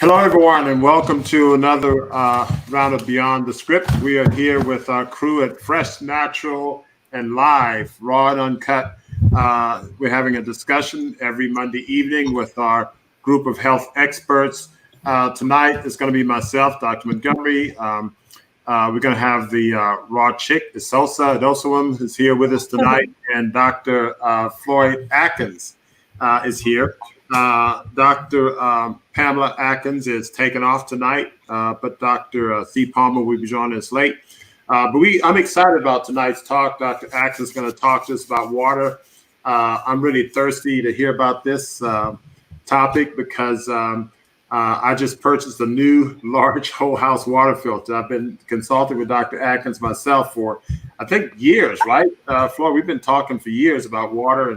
Hello, everyone, and welcome to another round of Beyond the Script. We are here with our crew at Fresh, Natural, and Live, Raw and Uncut. We're having a discussion every Monday evening with our group of health experts. Tonight, it's going to be myself, Dr. Montgomery. We're going to have the Raw Chick, Isosa Adosawam, is here with us tonight, and Dr. Floyd Atkins is here. Dr. Pamela Atkins is taken off tonight, but Dr. C. Palmer will be joining us late. But I'm excited about tonight's talk. Dr. Atkins is going to talk to us about water. I'm really thirsty to hear about this topic because I just purchased a new large whole house water filter. I've been consulting with Dr. Atkins myself for, I think, years, right? Floyd, we've been talking for years about water,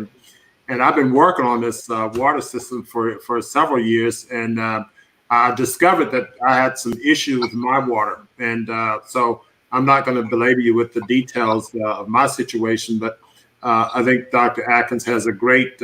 and I've been working on this water system for several years, and I discovered that I had some issues with my water. And so I'm not going to belabor you with the details of my situation, but I think Dr. Atkins has a great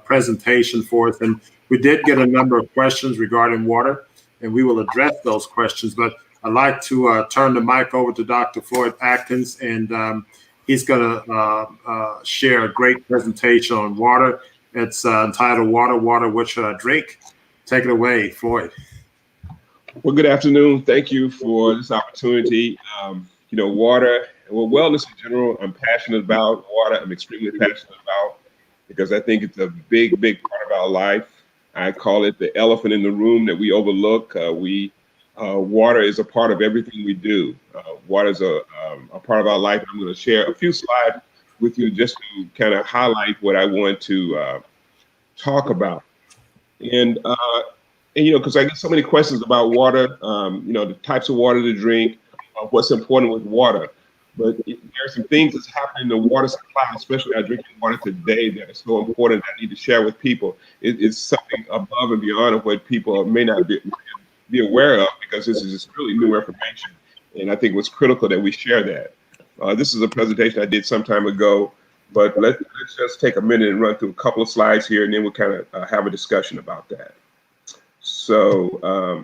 presentation for us. And we did get a number of questions regarding water, and we will address those questions. But I'd like to turn the mic over to Dr. Floyd Atkins, and he's going to share a great presentation on water. It's entitled Water, Water, What Should I Drink? Take it away, Floyd. Well, good afternoon. Thank you for this opportunity. Water, wellness in general, I'm passionate about. Water, I'm extremely passionate about because I think it's a big, big part of our life. I call it the elephant in the room that we overlook. Water is a part of everything we do. Water is a part of our life. I'm going to share a few slides with you just to kind of highlight what I want to talk about. And because I get so many questions about water, the types of water to drink, what's important with water. But there are some things that's happening in the water supply, especially our drinking water today, that is so important that I need to share with people. It's something above and beyond of what people may not be aware of, because this is just really new information. And I think it was critical that we share that. This is a presentation I did some time ago, but let's just take a minute and run through a couple of slides here, and then we'll kind of have a discussion about that. So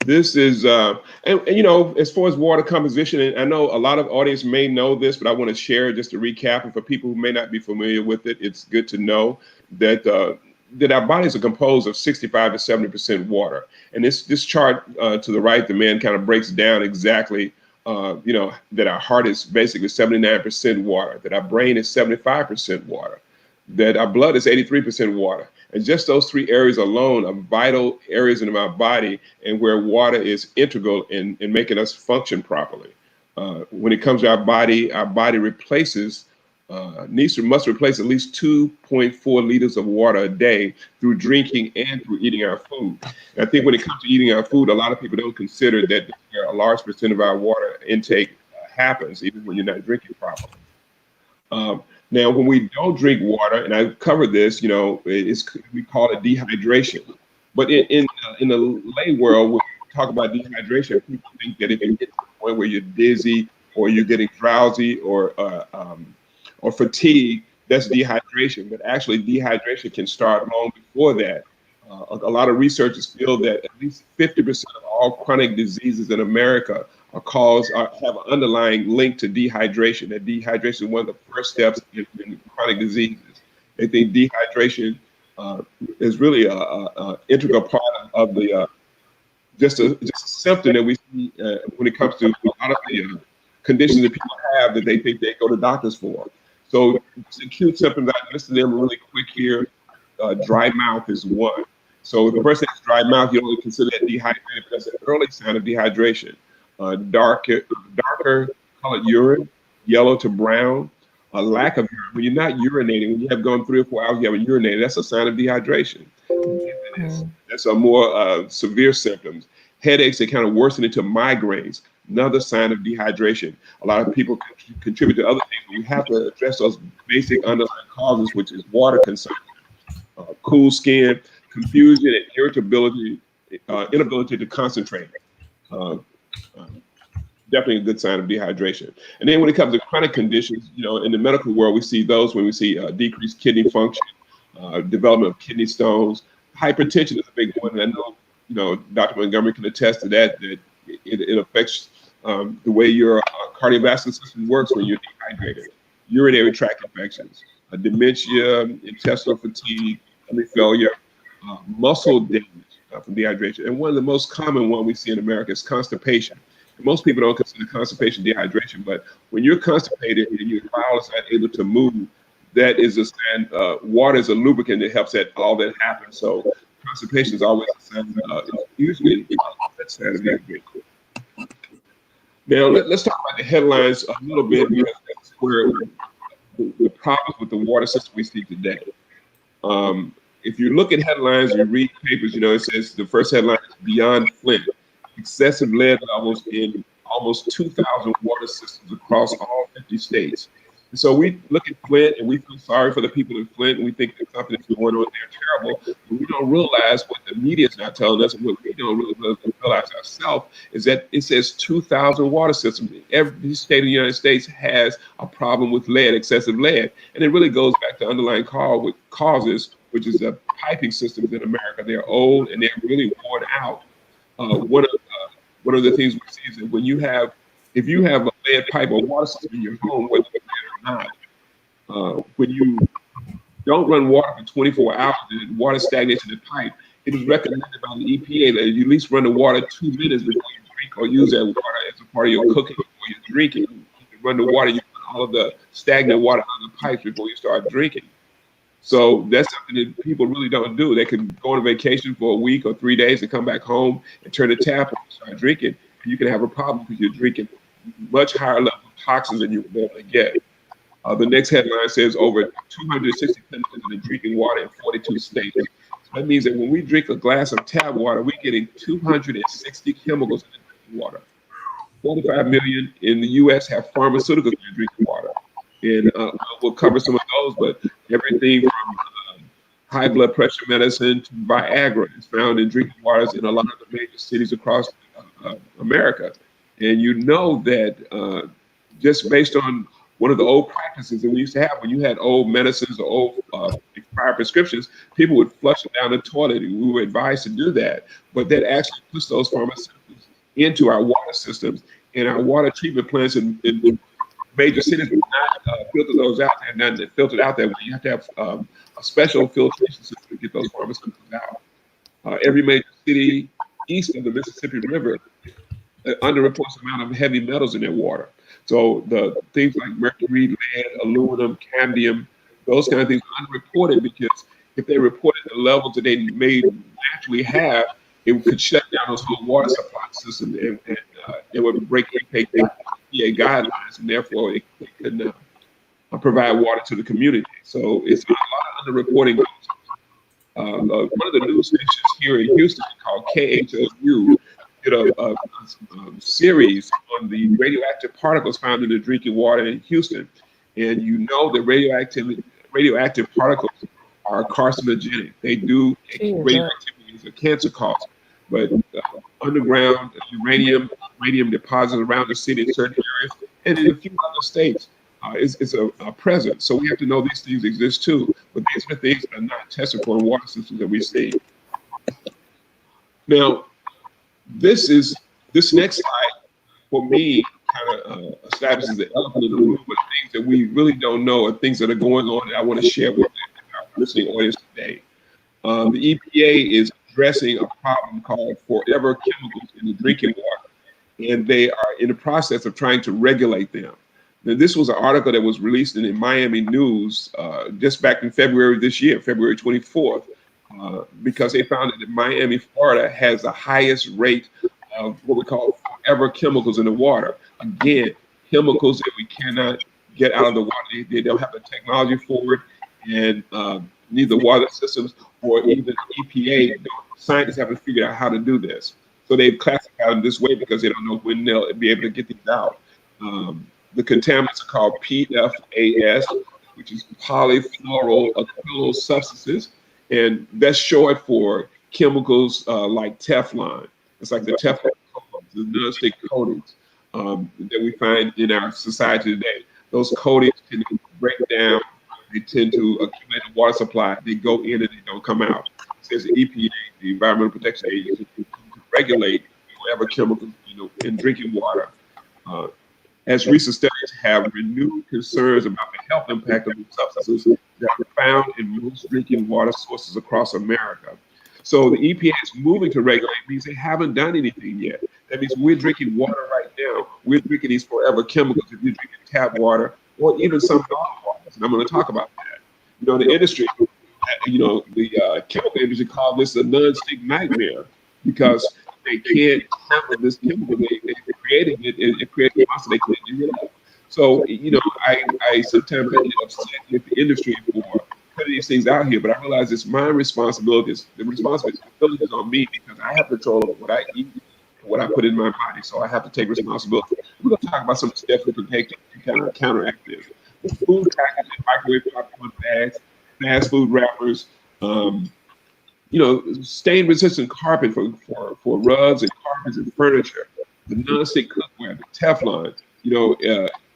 this is, as far as water composition, and I know a lot of audience may know this, but I want to share just to recap. And for people who may not be familiar with it, it's good to know that our bodies are composed of 65 to 70% water. And this chart to the right, the man kind of breaks down exactly, that our heart is basically 79% water, that our brain is 75% water, that our blood is 83% water. And just those three areas alone are vital areas in our body, and where water is integral in making us function properly. When it comes to our body replaces must replace at least 2.4 liters of water a day through drinking and through eating our food. And I think when it comes to eating our food, a lot of people don't consider that a large percent of our water intake happens even when you're not drinking properly. Now, when we don't drink water, and I've covered this, we call it dehydration. But in the lay world, when we talk about dehydration, people think that if you get to the point where you're dizzy or you're getting drowsy or fatigue, that's dehydration. But actually, dehydration can start long before that. A lot of researchers feel that at least 50% of all chronic diseases in America have an underlying link to dehydration. That dehydration is one of the first steps in chronic diseases. They think dehydration is really an integral part of the just a symptom that we see when it comes to a lot of the conditions that people have that they think they go to doctors for. So acute symptoms, I listed them really quick here. Dry mouth is one. So if a person has dry mouth, you don't really consider that dehydrated, but that's an early sign of dehydration. Darker colored urine, yellow to brown, a lack of urine. When you're not urinating, when you have gone 3 or 4 hours, you haven't urinated, that's a sign of dehydration. That's a more severe symptoms. Headaches that kind of worsen into migraines, another sign of dehydration. A lot of people contribute to other things, but we have to address those basic underlying causes, which is water consumption, cool skin, confusion and irritability, inability to concentrate. Definitely a good sign of dehydration. And then when it comes to chronic conditions, in the medical world, we see those when we see decreased kidney function, development of kidney stones. Hypertension is a big one. And I know Dr. Montgomery can attest to that, that it affects the way your cardiovascular system works when you're dehydrated. Urinary tract infections, dementia, intestinal fatigue, kidney failure, muscle damage from dehydration. And one of the most common one we see in America is constipation. Most people don't consider constipation dehydration, but when you're constipated and your bowels are not able to move, that is a sign. Water is a lubricant that helps all that happen. So constipation is always a sign, usually a sign of dehydration. Now let's talk about the headlines a little bit, because that's where the problems with the water system we see today. If you look at headlines, you read papers, it says the first headline is Beyond Flint. Excessive lead levels in almost 2,000 water systems across all 50 states. And so we look at Flint and we feel sorry for the people in Flint, and we think that something is going on there terrible. But we don't realize what the media is not telling us, and what we don't really realize ourselves is that it says 2,000 water systems. Every state of the United States has a problem with lead, excessive lead. And it really goes back to underlying causes, which is the piping systems in America. They're old and they're really worn out. One of the things we see is that if you have a lead pipe or water system in your home, whether it's lead or not, when you don't run water for 24 hours and water stagnates in the pipe, it is recommended by the EPA that you at least run the water 2 minutes before you drink, or use that water as a part of your cooking before you drinking. You can run the water, you put all of the stagnant water out of the pipes before you start drinking. So that's something that people really don't do. They can go on vacation for a week or 3 days and come back home and turn the tap on and start drinking. And you can have a problem because you're drinking much higher level of toxins than you would normally get. The next headline says over 260 chemicals in the drinking water in 42 states. So that means that when we drink a glass of tap water, we're getting 260 chemicals in the drinking water. 45 million in the U.S. have pharmaceuticals in their drinking water. And we'll cover some of those, but everything from high blood pressure medicine to Viagra is found in drinking waters in a lot of the major cities across America. And you know that just based on one of the old practices that we used to have, when you had old medicines or old expired prescriptions, people would flush them down the toilet. We were advised to do that, but that actually puts those pharmaceuticals into our water systems, and our water treatment plants in major cities do not filter those out there, none that filtered out that way. You have to have a special filtration system to get those pharmaceuticals out. Every major city east of the Mississippi River underreports the amount of heavy metals in their water. So the things like mercury, lead, aluminum, cadmium, those kind of things are unreported, because if they reported the levels that they may naturally have, it could shut down those whole water supply system, and it would break EPA guidelines, and therefore it couldn't provide water to the community. So it's a lot of underreporting. One of the news stations here in Houston called KHOU did a series on the radioactive particles found in the drinking water in Houston. And you know that radioactive particles are carcinogenic. They do, radioactivity is a cancer cause. But underground uranium deposits around the city in certain areas and in a few other states is a present. So we have to know these things exist too. But these are things that are not tested for in water systems that we see. Now, this next slide, for me, kind of establishes the elephant in the room, but things that we really don't know and things that are going on that I want to share with our listening audience today. The EPA is addressing a problem called forever chemicals in the drinking water, and they are in the process of trying to regulate them. Now, this was an article that was released in the Miami News just back in February this year, February 24th, because they found that Miami, Florida has the highest rate of what we call forever chemicals in the water. Again, chemicals that we cannot get out of the water. They don't have the technology for it, and neither water systems or even EPA, scientists haven't figured out how to do this. So they've classified them this way because they don't know when they'll be able to get these out. The contaminants are called PFAS, which is polyfluoroalkyl substances, and that's short for chemicals like Teflon. It's like the Teflon coatings, the non-stick coatings that we find in our society today. Those coatings can break down They tend to accumulate the water supply. They go in and they don't come out. It says the EPA, the Environmental Protection Agency, to regulate whatever chemicals, in drinking water. As recent studies have renewed concerns about the health impact of these substances that are found in most drinking water sources across America. So the EPA is moving to regulate means they haven't done anything yet. That means we're drinking water right now. We're drinking these forever chemicals if you're drinking tap water or even some bottled waters. And I'm going to talk about that. The industry, the chemical industry called this a non-stick nightmare because they can't handle this chemical. They created it. It creates a monster they can't get rid of. So, I sometimes get upset with the industry for putting these things out here, but I realize it's my responsibility. The responsibility is on me because I have control of what I eat, what I put in my body. So I have to take responsibility. We're going to talk about some of the steps we can take to kind of counteract this. Food packaging, microwave popcorn bags, fast food wrappers, stain resistant carpet for rugs and carpets and furniture, the nonstick cookware, the Teflon.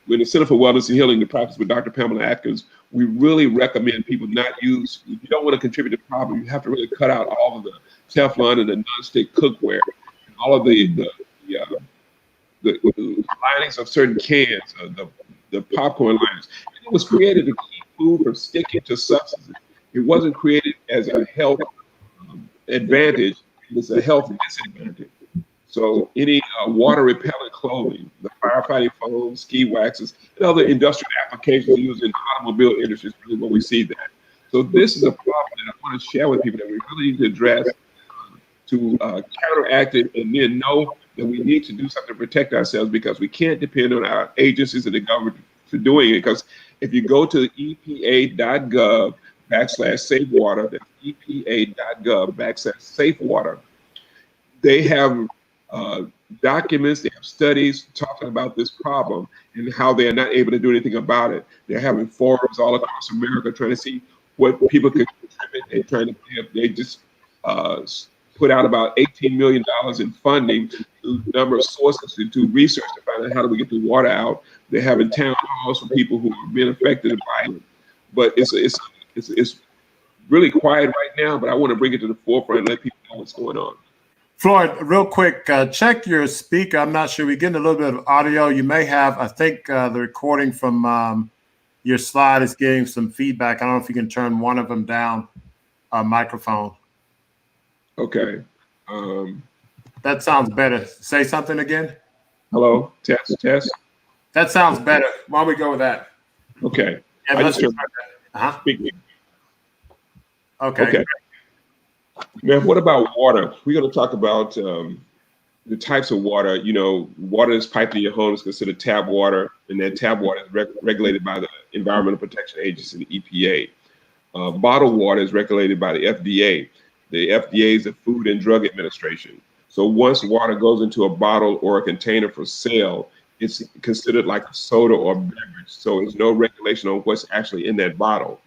When the Center for Wellness and Healing, the practice with Dr. Pamela Atkins, we really recommend people not use. If you don't want to contribute to the problem, you have to really cut out all of the Teflon and the nonstick cookware, and all of the linings of certain cans, the popcorn linings. It was created to keep food from sticking to substances. It wasn't created as a health advantage. It was a health disadvantage. So any water repellent clothing, the firefighting foam, ski waxes, and other industrial applications used in the automobile industry is really where we see that. So this is a problem that I want to share with people that we really need to address to counteract it, and then know that we need to do something to protect ourselves because we can't depend on our agencies and the government for doing it. Because if you go to epa.gov/safe water, that's epa.gov/safe water, they have documents, they have studies talking about this problem and how they are not able to do anything about it. They're having forums all across America trying to see what people can contribute. They just put out about $18 million in funding to a number of sources to do research to find out how do we get the water out. They're having town halls for people who are being affected by it. But it's really quiet right now, but I want to bring it to the forefront and let people know what's going on. Floyd, real quick, check your speaker. I'm not sure. We're getting a little bit of audio. You may have, I think the recording from your slide is getting some feedback. I don't know if you can turn one of them down, microphone. Okay. That sounds better. Say something again. Hello, test. That sounds better. Why don't we go with that? Okay. Yeah, let's try that. Okay. Now, what about water? We're going to talk about the types of water. Water that's piped in your home is considered tap water, and that tap water is regulated by the Environmental Protection Agency, the EPA. Bottled water is regulated by the FDA. The FDA is the Food and Drug Administration. So once water goes into a bottle or a container for sale, it's considered like a soda or beverage. So there's no regulation on what's actually in that bottle.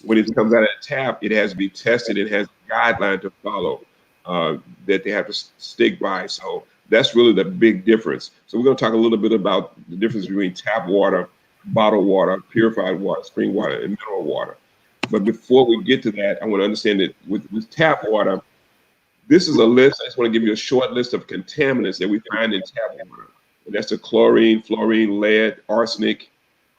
When it comes out of the tap, it has to be tested. It has a guideline to follow that they have to stick by. So that's really the big difference. So we're going to talk a little bit about the difference between tap water, bottled water, purified water, spring water, and mineral water. But before we get to that, I want to understand that with tap water, this is a list. I just want to give you a short list of contaminants that we find in tap water. And that's the chlorine, fluorine, lead, arsenic,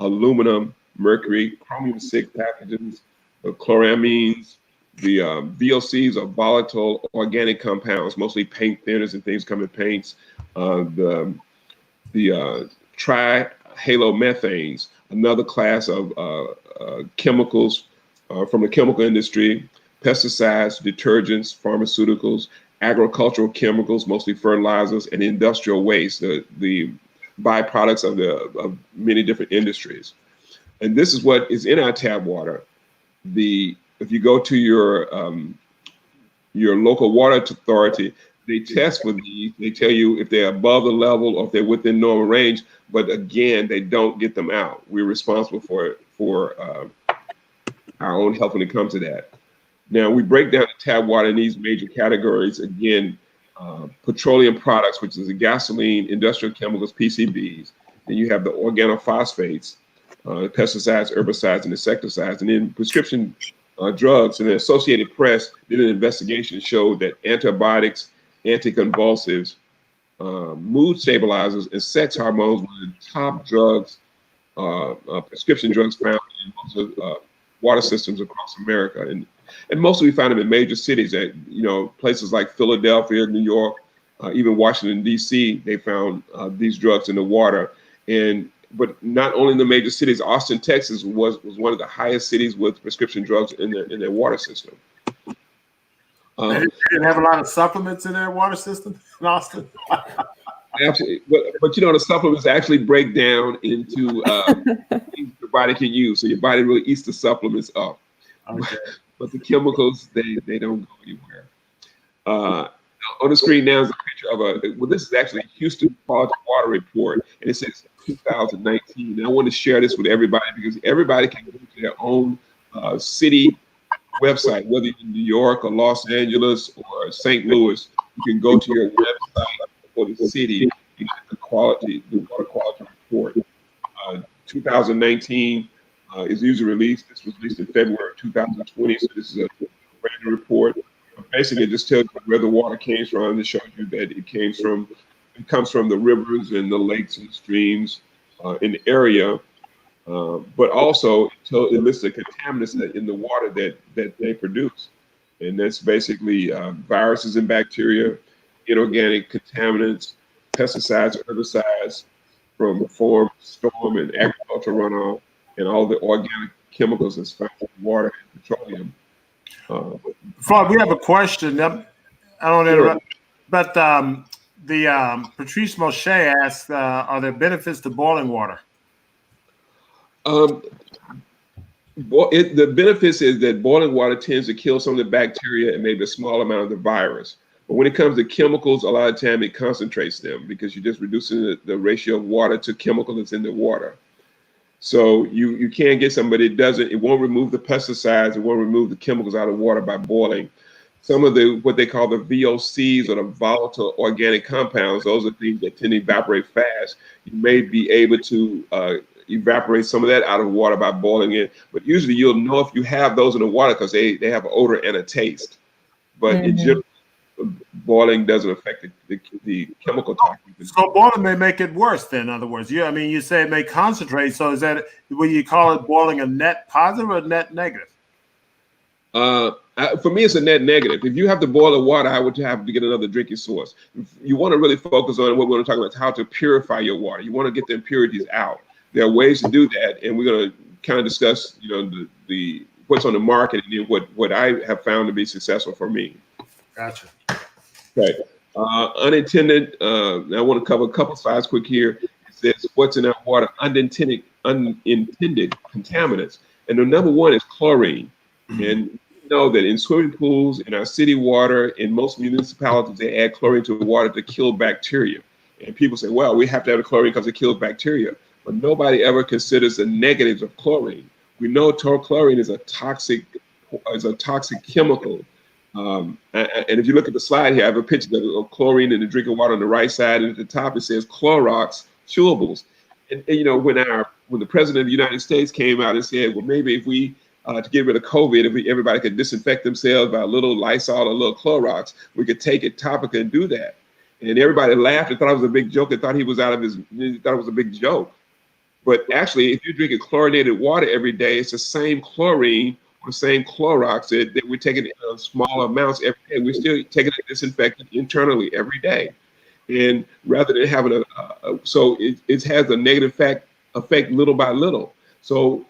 aluminum, mercury, chromium-6 pathogens, the chloramines, the VOCs are volatile organic compounds, mostly paint thinners and things come in paints. The trihalomethanes, another class of chemicals from the chemical industry, pesticides, detergents, pharmaceuticals, agricultural chemicals, mostly fertilizers, and industrial waste, the byproducts of many different industries. And this is what is in our tap water. If you go to your local water authority, they test for these. They tell you if they're above the level or if they're within normal range. But again, they don't get them out. We're responsible for our own health when it comes to that. Now we break down the tap water in these major categories. Again, petroleum products, which is the gasoline, industrial chemicals, PCBs. Then you have the organophosphates, pesticides, herbicides, and insecticides. And then prescription drugs. And the Associated Press did an investigation showed that antibiotics, anticonvulsives, mood stabilizers, and sex hormones were the top drugs, prescription drugs found in most of water systems across America. And mostly we find them in major cities, at places like Philadelphia, New York, even Washington, D.C. They found these drugs in the water. But not only in the major cities, Austin, Texas was one of the highest cities with prescription drugs in their water system. They didn't have a lot of supplements in their water system in Austin. Absolutely, but the supplements actually break down into things your body can use. So your body really eats the supplements up. Okay. But the chemicals, they don't go anywhere. On the screen now is a picture of this is actually a Houston Quality Water Report, and it says 2019. And I want to share this with everybody because everybody can go to their own city website, whether you're in New York or Los Angeles or St. Louis. You can go to your website for the city and get the water quality report. 2019 is usually released. This was released in February of 2020, so this is a brand new report. Basically, it just tells you where the water came from. It shows you that it comes from the rivers and the lakes and streams in the area, but also it lists the contaminants in the water that they produce, and that's basically viruses and bacteria, inorganic contaminants, pesticides, herbicides from storm and agricultural runoff, and all the organic chemicals that's found in water and petroleum. Fred, we have a question. I don't want to interrupt, but Patrice Moshe asked, are there benefits to boiling water? The benefits is that boiling water tends to kill some of the bacteria and maybe a small amount of the virus. But when it comes to chemicals, a lot of time it concentrates them because you're just reducing the ratio of water to chemical that's in the water. So you can get some, but it won't remove the pesticides, it won't remove the chemicals out of water by boiling. Some of what they call the VOCs, or the volatile organic compounds, those are things that tend to evaporate fast. You may be able to evaporate some of that out of water by boiling it, but usually you'll know if you have those in the water because they have an odor and a taste. But in general, boiling doesn't affect the chemical toxins. So boiling may make it worse then, in other words. You say it may concentrate. So is that, will you call it boiling a net positive or a net negative? For me, it's a net negative. If you have to boil the water, I would have to get another drinking source. You want to really focus on what we're going to talk about, is how to purify your water. You want to get the impurities out. There are ways to do that, and we're going to kind of discuss, the what's on the market and what I have found to be successful for me. Gotcha. Right. Unintended. I want to cover a couple slides quick here. It says what's in our water, unintended contaminants, and the number one is chlorine. And we know that in swimming pools, in our city water, in most municipalities, they add chlorine to the water to kill bacteria. And people say, well, we have to have the chlorine because it kills bacteria. But nobody ever considers the negatives of chlorine. We know chlorine is a toxic chemical. And if you look at the slide here, I have a picture of chlorine in the drinking water on the right side, and at the top it says Clorox chewables. And when the president of the United States came out and said, well, maybe if we to get rid of COVID, if everybody could disinfect themselves by a little Lysol or a little Clorox, we could take it topical and do that. And everybody laughed and thought it was a big joke. They thought he thought it was a big joke. But actually, if you're drinking chlorinated water every day, it's the same chlorine or the same Clorox that we're taking in small amounts every day. We're still taking it disinfectant internally every day. And rather than having it has a negative effect little by little. So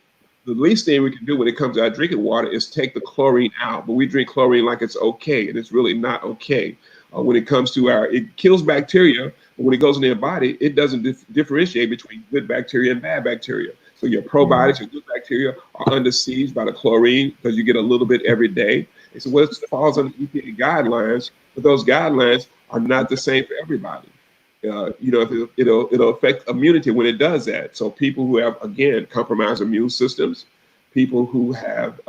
the least thing we can do when it comes to our drinking water is take the chlorine out. But we drink chlorine like it's okay, and it's really not okay. When it comes to it kills bacteria, but when it goes in their body, it doesn't differentiate between good bacteria and bad bacteria. So your probiotics, your good bacteria are under siege by the chlorine because you get a little bit every day. And so it falls under EPA guidelines, but those guidelines are not the same for everybody. It'll affect immunity when it does that. So people who have, again, compromised immune systems, people who have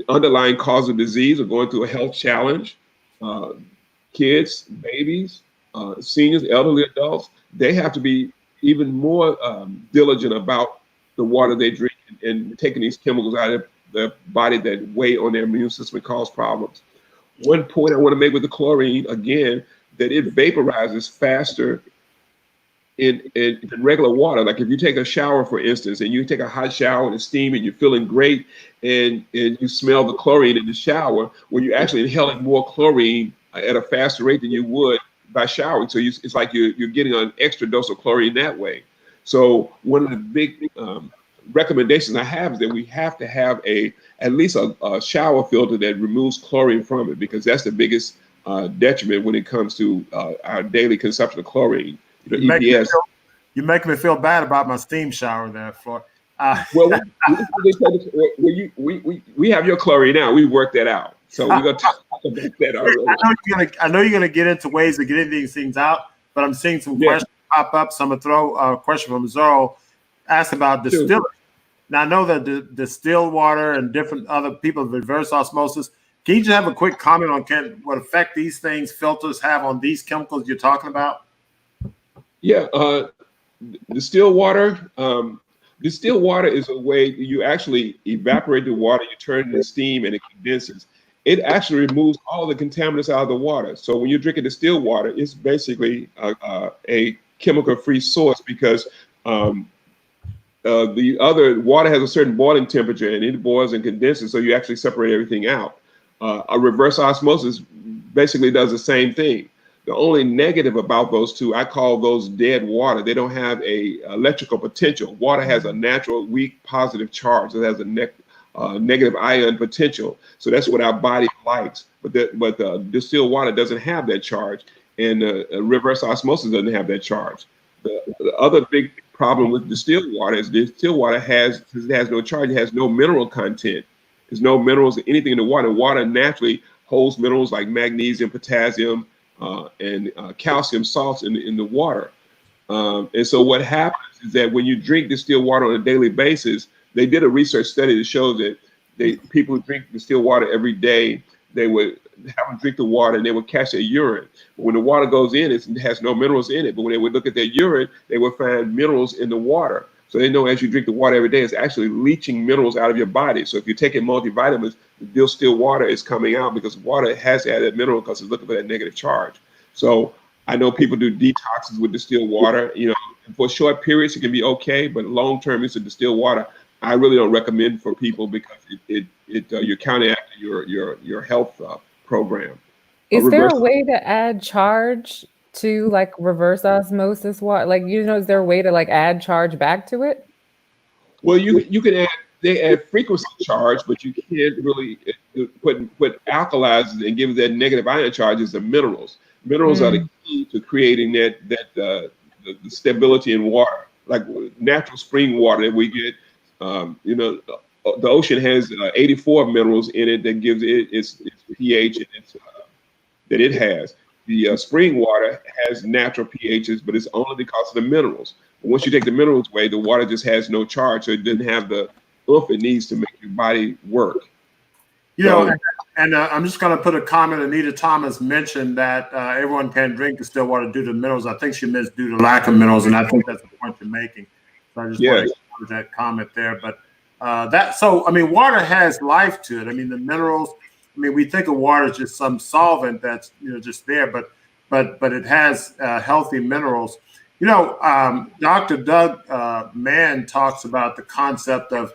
underlying cause of disease or going through a health challenge, kids, babies, seniors, elderly adults, they have to be even more diligent about the water they drink and taking these chemicals out of their body that weigh on their immune system and cause problems. One point I want to make with the chlorine, again, that it vaporizes faster in regular water. Like if you take a shower, for instance, and you take a hot shower and steam and you're feeling great and you smell the chlorine in the shower, well, you're actually inhaling more chlorine at a faster rate than you would by showering. So it's like you're getting an extra dose of chlorine that way. So one of the big recommendations I have is that we have to have at least a shower filter that removes chlorine from it, because that's the biggest detriment when it comes to our daily consumption of chlorine. EPS. You make me feel bad about my steam shower there, Floyd. Well, we have your chlorine now. We worked that out. So we're going to talk about that already. I know you're going to get into ways of getting these things out, but I'm seeing some questions pop up. So I'm going to throw a question from Zorro, asked about distillers. Sure. Now, I know that the distilled water and different other people have reverse osmosis. Can you just have a quick comment on what effect these things, filters, have on these chemicals you're talking about? Yeah, distilled water. Distilled water is a way you actually evaporate the water, you turn it into steam, and it condenses. It actually removes all the contaminants out of the water. So when you're drinking distilled water, it's basically a chemical-free source, because the other water has a certain boiling temperature and it boils and condenses, so you actually separate everything out. A reverse osmosis basically does the same thing. The only negative about those two, I call those dead water. They don't have a electrical potential. Water has a natural weak positive charge. It has a negative ion potential. So that's what our body likes. But distilled water doesn't have that charge, and reverse osmosis doesn't have that charge. The other big problem with distilled water is distilled water has no charge. It has no mineral content. There's no minerals, anything in the water. Water naturally holds minerals like magnesium, potassium, and calcium salts in the water. And so what happens is that when you drink distilled water on a daily basis, they did a research study to show that people who drink distilled water every day, they would have them drink the water and they would catch their urine. But when the water goes in, it has no minerals in it. But when they would look at their urine, they would find minerals in the water. So they know as you drink the water every day, it's actually leaching minerals out of your body. So if you're taking multivitamins, the distilled water is coming out because water has to add that mineral because it's looking for that negative charge. So I know people do detoxes with distilled water. You know, for short periods, it can be okay, but long-term use of distilled water, I really don't recommend for people because you're counteracting your health program. Is there a way to add charge to like reverse osmosis water? Like, is there a way to like add charge back to it? Well, you can add frequency charge, but you can't really put alkalizes and give that negative ion charges the minerals. Minerals are the key to creating the stability in water, like natural spring water that we get. The ocean has 84 minerals in it that gives it its pH and that it has. The spring water has natural pHs, but it's only because of the minerals. But once you take the minerals away, the water just has no charge, so it doesn't have the oomph it needs to make your body work. I'm just going to put a comment. Anita Thomas mentioned that everyone can drink distilled water due to minerals. I think she meant due to lack of minerals, and I think that's the point you're making. So I just want to acknowledge that comment there. But water has life to it. I mean, the minerals. I mean, we think of water as just some solvent that's just there, but it has healthy minerals. Dr. Doug Mann talks about the concept of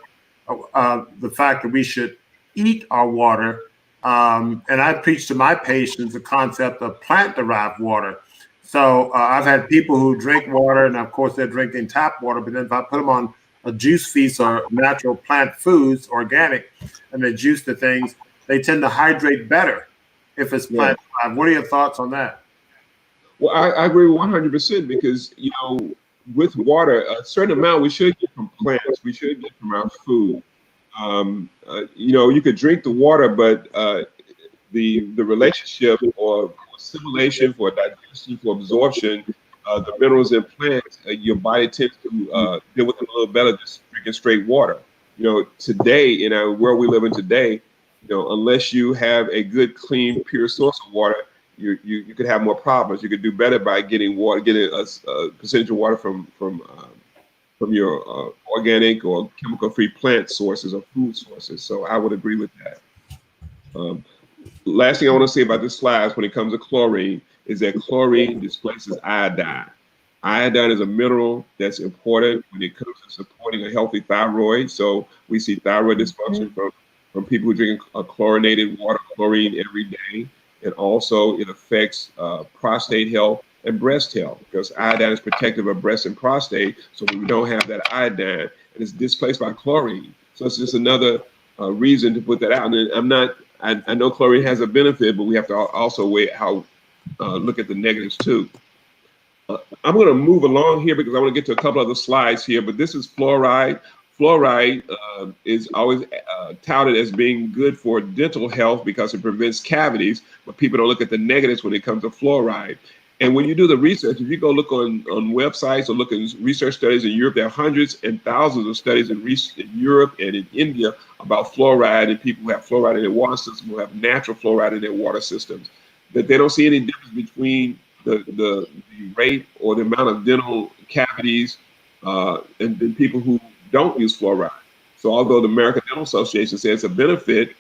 the fact that we should eat our water, and I preach to my patients the concept of plant-derived water. So I've had people who drink water, and of course they're drinking tap water, but then if I put them on a juice feast or natural plant foods, organic, and they juice the things, they tend to hydrate better if it's plant-derived. What are your thoughts on that? Well, I agree 100% because, with water, a certain amount we should get from plants. We should get from our food. You could drink the water, but the relationship for assimilation, for digestion, for absorption, the minerals in plants, your body tends to deal with them a little better just drinking straight water. Today, in our world we live in today, unless you have a good, clean, pure source of water, you could have more problems. You could do better by getting a percentage of water from your organic or chemical-free plant sources or food sources. So I would agree with that. Last thing I want to say about this slide when it comes to chlorine is that chlorine displaces iodine. Iodine is a mineral that's important when it comes to supporting a healthy thyroid. So we see thyroid dysfunction from people who drink chlorinated water, chlorine every day. And also it affects prostate health and breast health, because iodine is protective of breast and prostate. So when we don't have that iodine, and it's displaced by chlorine. So it's just another reason to put that out. And I know chlorine has a benefit, but we have to also look at the negatives too. I'm going to move along here because I want to get to a couple other slides here, but this is fluoride. Fluoride is always touted as being good for dental health because it prevents cavities, but people don't look at the negatives when it comes to fluoride. And when you do the research, if you go look on websites or look at research studies in Europe, there are hundreds and thousands of studies in Europe and in India about fluoride, and people who have fluoride in their water system, who have natural fluoride in their water systems, that they don't see any difference between the rate or the amount of dental cavities and people who don't use fluoride. So although the American Dental Association says it's a benefit,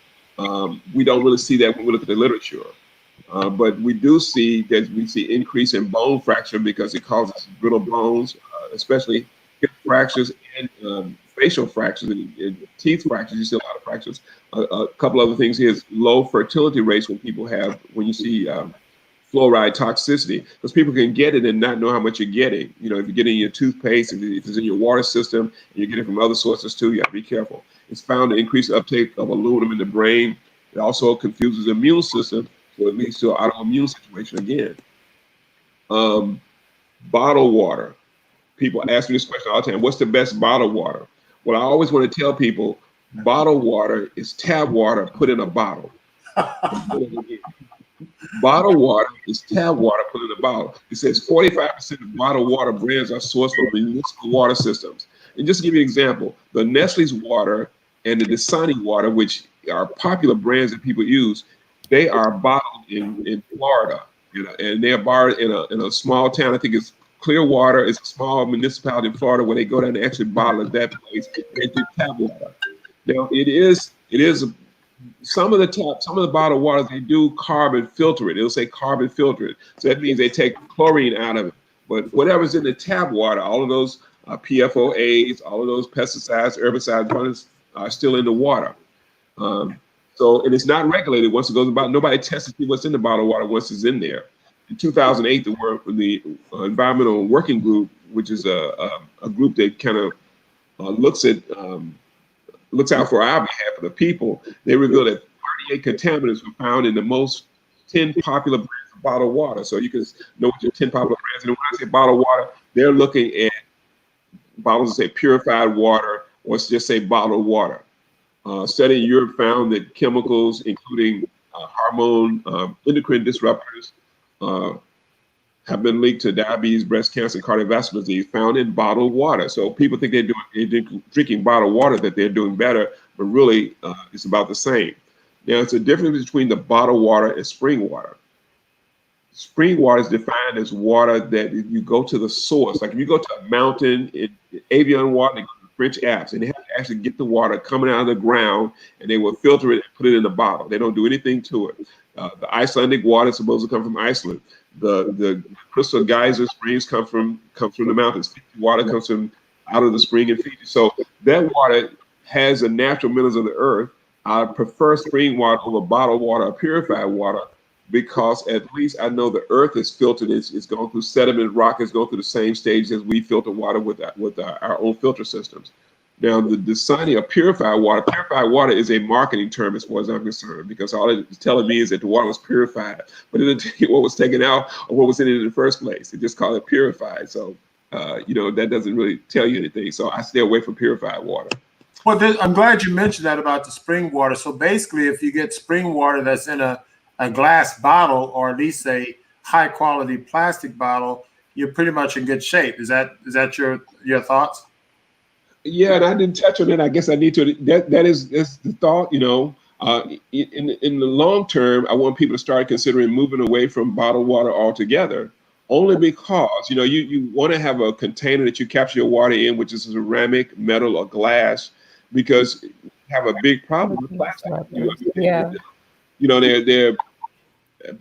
we don't really see that when we look at the literature. But we do see that we see increase in bone fracture because it causes brittle bones, especially hip fractures and facial fractures and teeth fractures. You see a lot of fractures. A couple other things here is low fertility rates when you see fluoride toxicity, because people can get it and not know how much you're getting. You know, if you're getting your toothpaste, if it's in your water system, and you get it from other sources too, you have to be careful. It's found to increase uptake of aluminum in the brain. It also confuses the immune system, so it leads to an autoimmune situation again. Bottled water. People ask me this question all the time: what's the best bottled water? Well, I always want to tell people bottled water is tap water put in a bottle. Bottled water is tap water put in a bottle. It says 45% of bottled water brands are sourced from municipal water systems. And just to give you an example, the Nestle's water and the Dasani water, which are popular brands that people use, they are bottled in Florida, and they're bottled in a small town. I think it's Clearwater. It's a small municipality in Florida where they go down and actually bottle at that place and do tap water. Now it is some of the bottled waters, they do carbon filter it. It'll say carbon filter it. So that means they take chlorine out of it. But whatever's in the tap water, all of those PFOAs, all of those pesticides, herbicides are still in the water. And it's not regulated once it goes about. Nobody tests to see what's in the bottled water once it's in there. In 2008, the Environmental Working Group, which is a group that kind of looks out for our behalf of the people, they revealed that 38 contaminants were found in the most 10 popular brands of bottled water. So you can know what your 10 popular brands. And when I say bottled water, they're looking at bottles that say purified water or just say bottled water. Study in Europe found that chemicals, including hormone endocrine disruptors, have been linked to diabetes, breast cancer, and cardiovascular disease found in bottled water. So people think they're drinking bottled water, that they're doing better, but really it's about the same. Now, it's a difference between the bottled water and spring water. Spring water is defined as water that if you go to the source, like if you go to a mountain in Avion water, they go to the French Alps, and they have to actually get the water coming out of the ground, and they will filter it and put it in a bottle. They don't do anything to it. The Icelandic water is supposed to come from Iceland. The crystal geyser springs come from the mountains. Fiji water comes from out of the spring in Fiji. So that water has the natural minerals of the earth. I prefer spring water over bottled water or purified water because at least I know the earth is filtered. It's going through sediment, rock is going through the same stages as we filter water with our own filter systems. Now, the Dasani or purified water is a marketing term as far as I'm concerned, because all it's telling me is that the water was purified, but it didn't tell you what was taken out or what was in it in the first place. It just called it purified. So, that doesn't really tell you anything. So I stay away from purified water. Well, I'm glad you mentioned that about the spring water. So basically, if you get spring water that's in a glass bottle, or at least a high quality plastic bottle, you're pretty much in good shape. Is that your thoughts? Yeah, and I didn't touch on it. I guess I need to. That is the thought. In the long term, I want people to start considering moving away from bottled water altogether, only because, you know, you want to have a container that you capture your water in, which is ceramic, metal, or glass, because you have a big problem with plastic. Yeah. You know, they're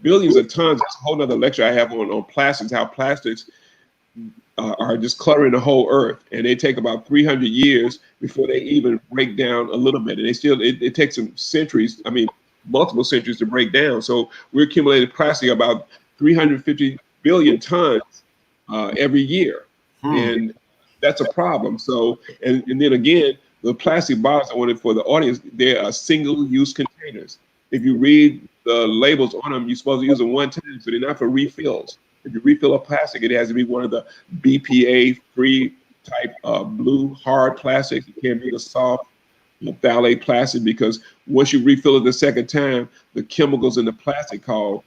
billions of tons. That's a whole nother lecture I have on plastics, how plastics are just cluttering the whole earth, and they take about 300 years before they even break down a little bit. And they still, it takes some centuries, I mean, multiple centuries to break down. So we're accumulating plastic about 350 billion tons every year. And that's a problem. So, and then again, the plastic bottles, I wanted for the audience, they are single-use containers. If you read the labels on them, you're supposed to use them one time, so they're not for refills. If you refill a plastic, it has to be one of the BPA-free type blue hard plastics. It can't be the soft phthalate plastic, because once you refill it the second time, the chemicals in the plastic called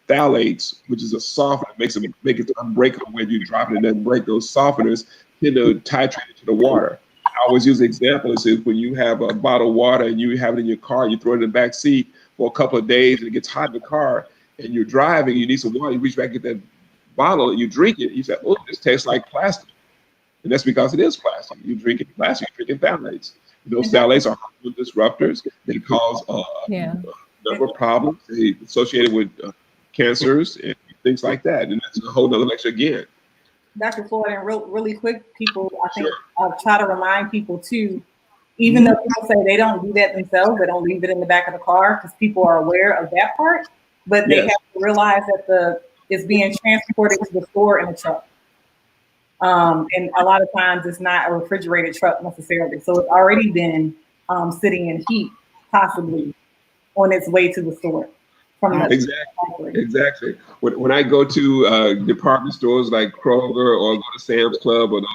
phthalates, which is a softener, make it unbreakable. When you drop it, it doesn't break. Those softeners tend to titrate it to the water. I always use the example. It says when you have a bottle of water and you have it in your car, you throw it in the back seat for a couple of days, and it gets hot in the car, and you're driving, you need some water, you reach back, get that bottle, you drink it, you say, oh, this tastes like plastic. And that's because it is plastic. You drink it plastic, you're drinking phthalates. Those phthalates are harmful disruptors. They cause a number of problems associated with cancers and things like that. And that's a whole nother lecture again. Dr. Floyd, and really quick, people, I think I'll try to remind people too, even though people say they don't do that themselves, they don't leave it in the back of the car, because people are aware of that part, but they have to realize that it's being transported to the store in a truck. And a lot of times it's not a refrigerated truck necessarily. So it's already been sitting in heat, possibly on its way to the store. Exactly. When I go to department stores like Kroger or go to Sam's Club or those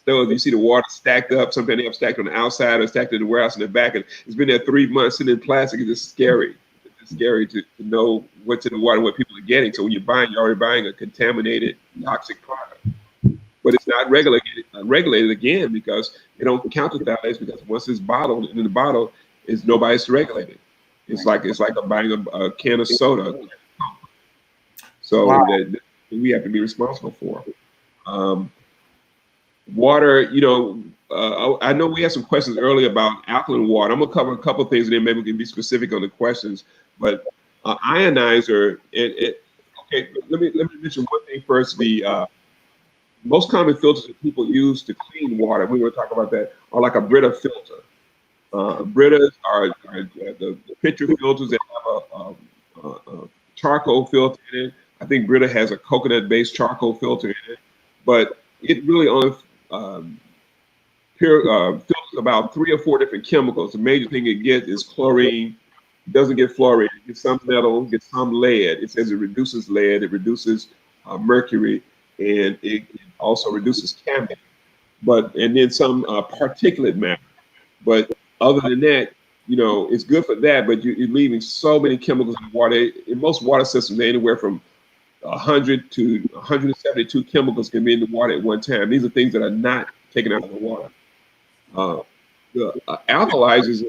stores, you see the water stacked up. Sometimes they have stacked on the outside or stacked in the warehouse in the back, and it's been there 3 months sitting in plastic. It's just scary. It's scary to know what's in the water, what people are getting. So when you're buying, you're already buying a contaminated, toxic product. But it's not regulated again, because they don't count the phthalates, because once it's bottled, and in the bottle is nobody's to regulate it. It's like buying a can of soda. So that we have to be responsible for. Water, you know, I know we had some questions earlier about alkaline water. I'm gonna cover a couple of things, and then maybe we can be specific on the questions. But ionizer, okay, let me mention one thing first. The most common filters that people use to clean water, we were talking about that, are like a Brita filter. Britas are the pitcher filters that have a charcoal filter in it. I think Brita has a coconut-based charcoal filter in it, but it really only filters about 3 or 4 different chemicals. The major thing it gets is chlorine. It doesn't get fluoride. It gets some metal, it gets some lead. It says it reduces lead, it reduces mercury, and it also reduces cadmium, and then some particulate matter. But other than that, you know, it's good for that, but you're leaving so many chemicals in the water. In most water systems, they're anywhere from 100 to 172 chemicals can be in the water at one time. These are things that are not taken out of the water. The alkalizers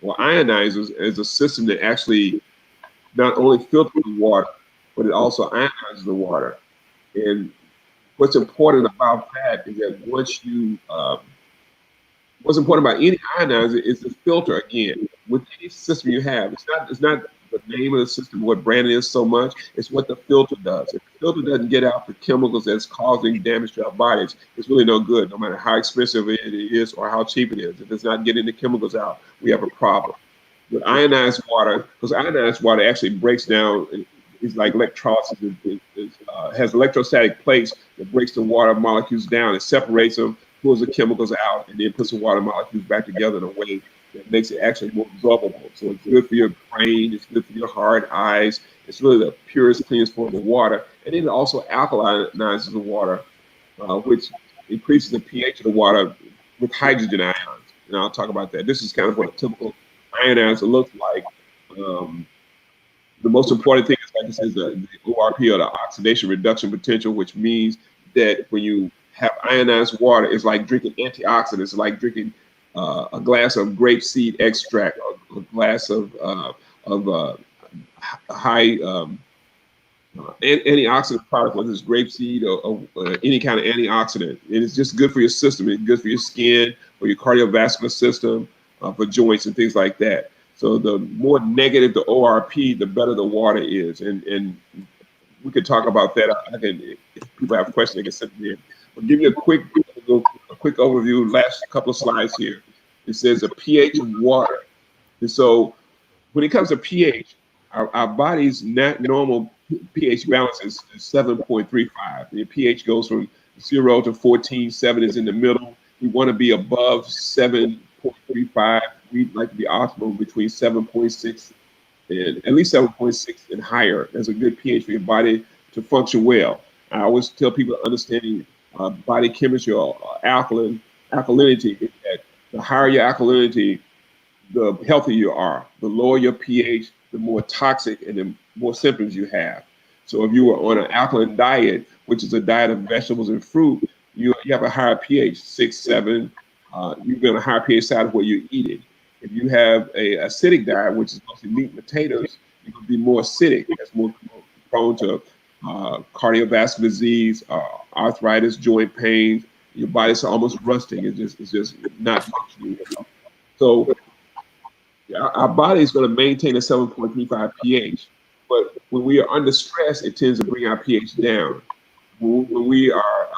ionizers is a system that actually not only filters the water, but it also ionizes the water. And what's important about that is that what's important about any ionizer is the filter. Again, with any system you have, it's not the name of the system, what brand it is so much, it's what the filter does. If the filter doesn't get out the chemicals that's causing damage to our bodies, it's really no good, no matter how expensive it is or how cheap it is. If it's not getting the chemicals out, we have a problem. With ionized water, because ionized water actually breaks down, it's like electrolysis, has electrostatic plates that breaks the water molecules down, it separates them, pulls the chemicals out, and then puts the water molecules back together in a way that makes it actually more absorbable. So it's good for your brain, it's good for your heart, eyes. It's really the purest, cleanest form of water. And then it also alkalinizes the water, which increases the pH of the water with hydrogen ions. And I'll talk about that. This is kind of what a typical ionizer looks like. The most important thing is, like I said, the ORP, or the oxidation reduction potential, which means that when you have ionized water, it's like drinking antioxidants, it's like drinking a glass of grapeseed extract, or a glass of high antioxidant product, whether it's grapeseed or any kind of antioxidant. And it's just good for your system. It's good for your skin, for your cardiovascular system, for joints and things like that. So the more negative the ORP, the better the water is. And we could talk about that. If people have questions, they can send them in. I'll give you a quick overview, last couple of slides here. It says the pH of water. And so when it comes to pH, our body's normal pH balance is 7.35. The pH goes from 0 to 14. 7 is in the middle. We want to be above 7.35. We'd like to be optimal between 7.6 and at least 7.6 and higher. That's a good pH for your body to function well. I always tell people understanding body chemistry or alkalinity is that the higher your alkalinity, the healthier you are. The lower your pH, the more toxic and the more symptoms you have. So if you were on an alkaline diet, which is a diet of vegetables and fruit, you have a higher pH, 6, 7. You've got a higher pH side of what you're eating. If you have a acidic diet, which is mostly meat and potatoes, you're going to be more acidic. That's more prone to cardiovascular disease, arthritis, joint pain. Your body's almost rusting. It's just not functioning. So our body is going to maintain a 7.35 pH, but when we are under stress, it tends to bring our pH down. When we are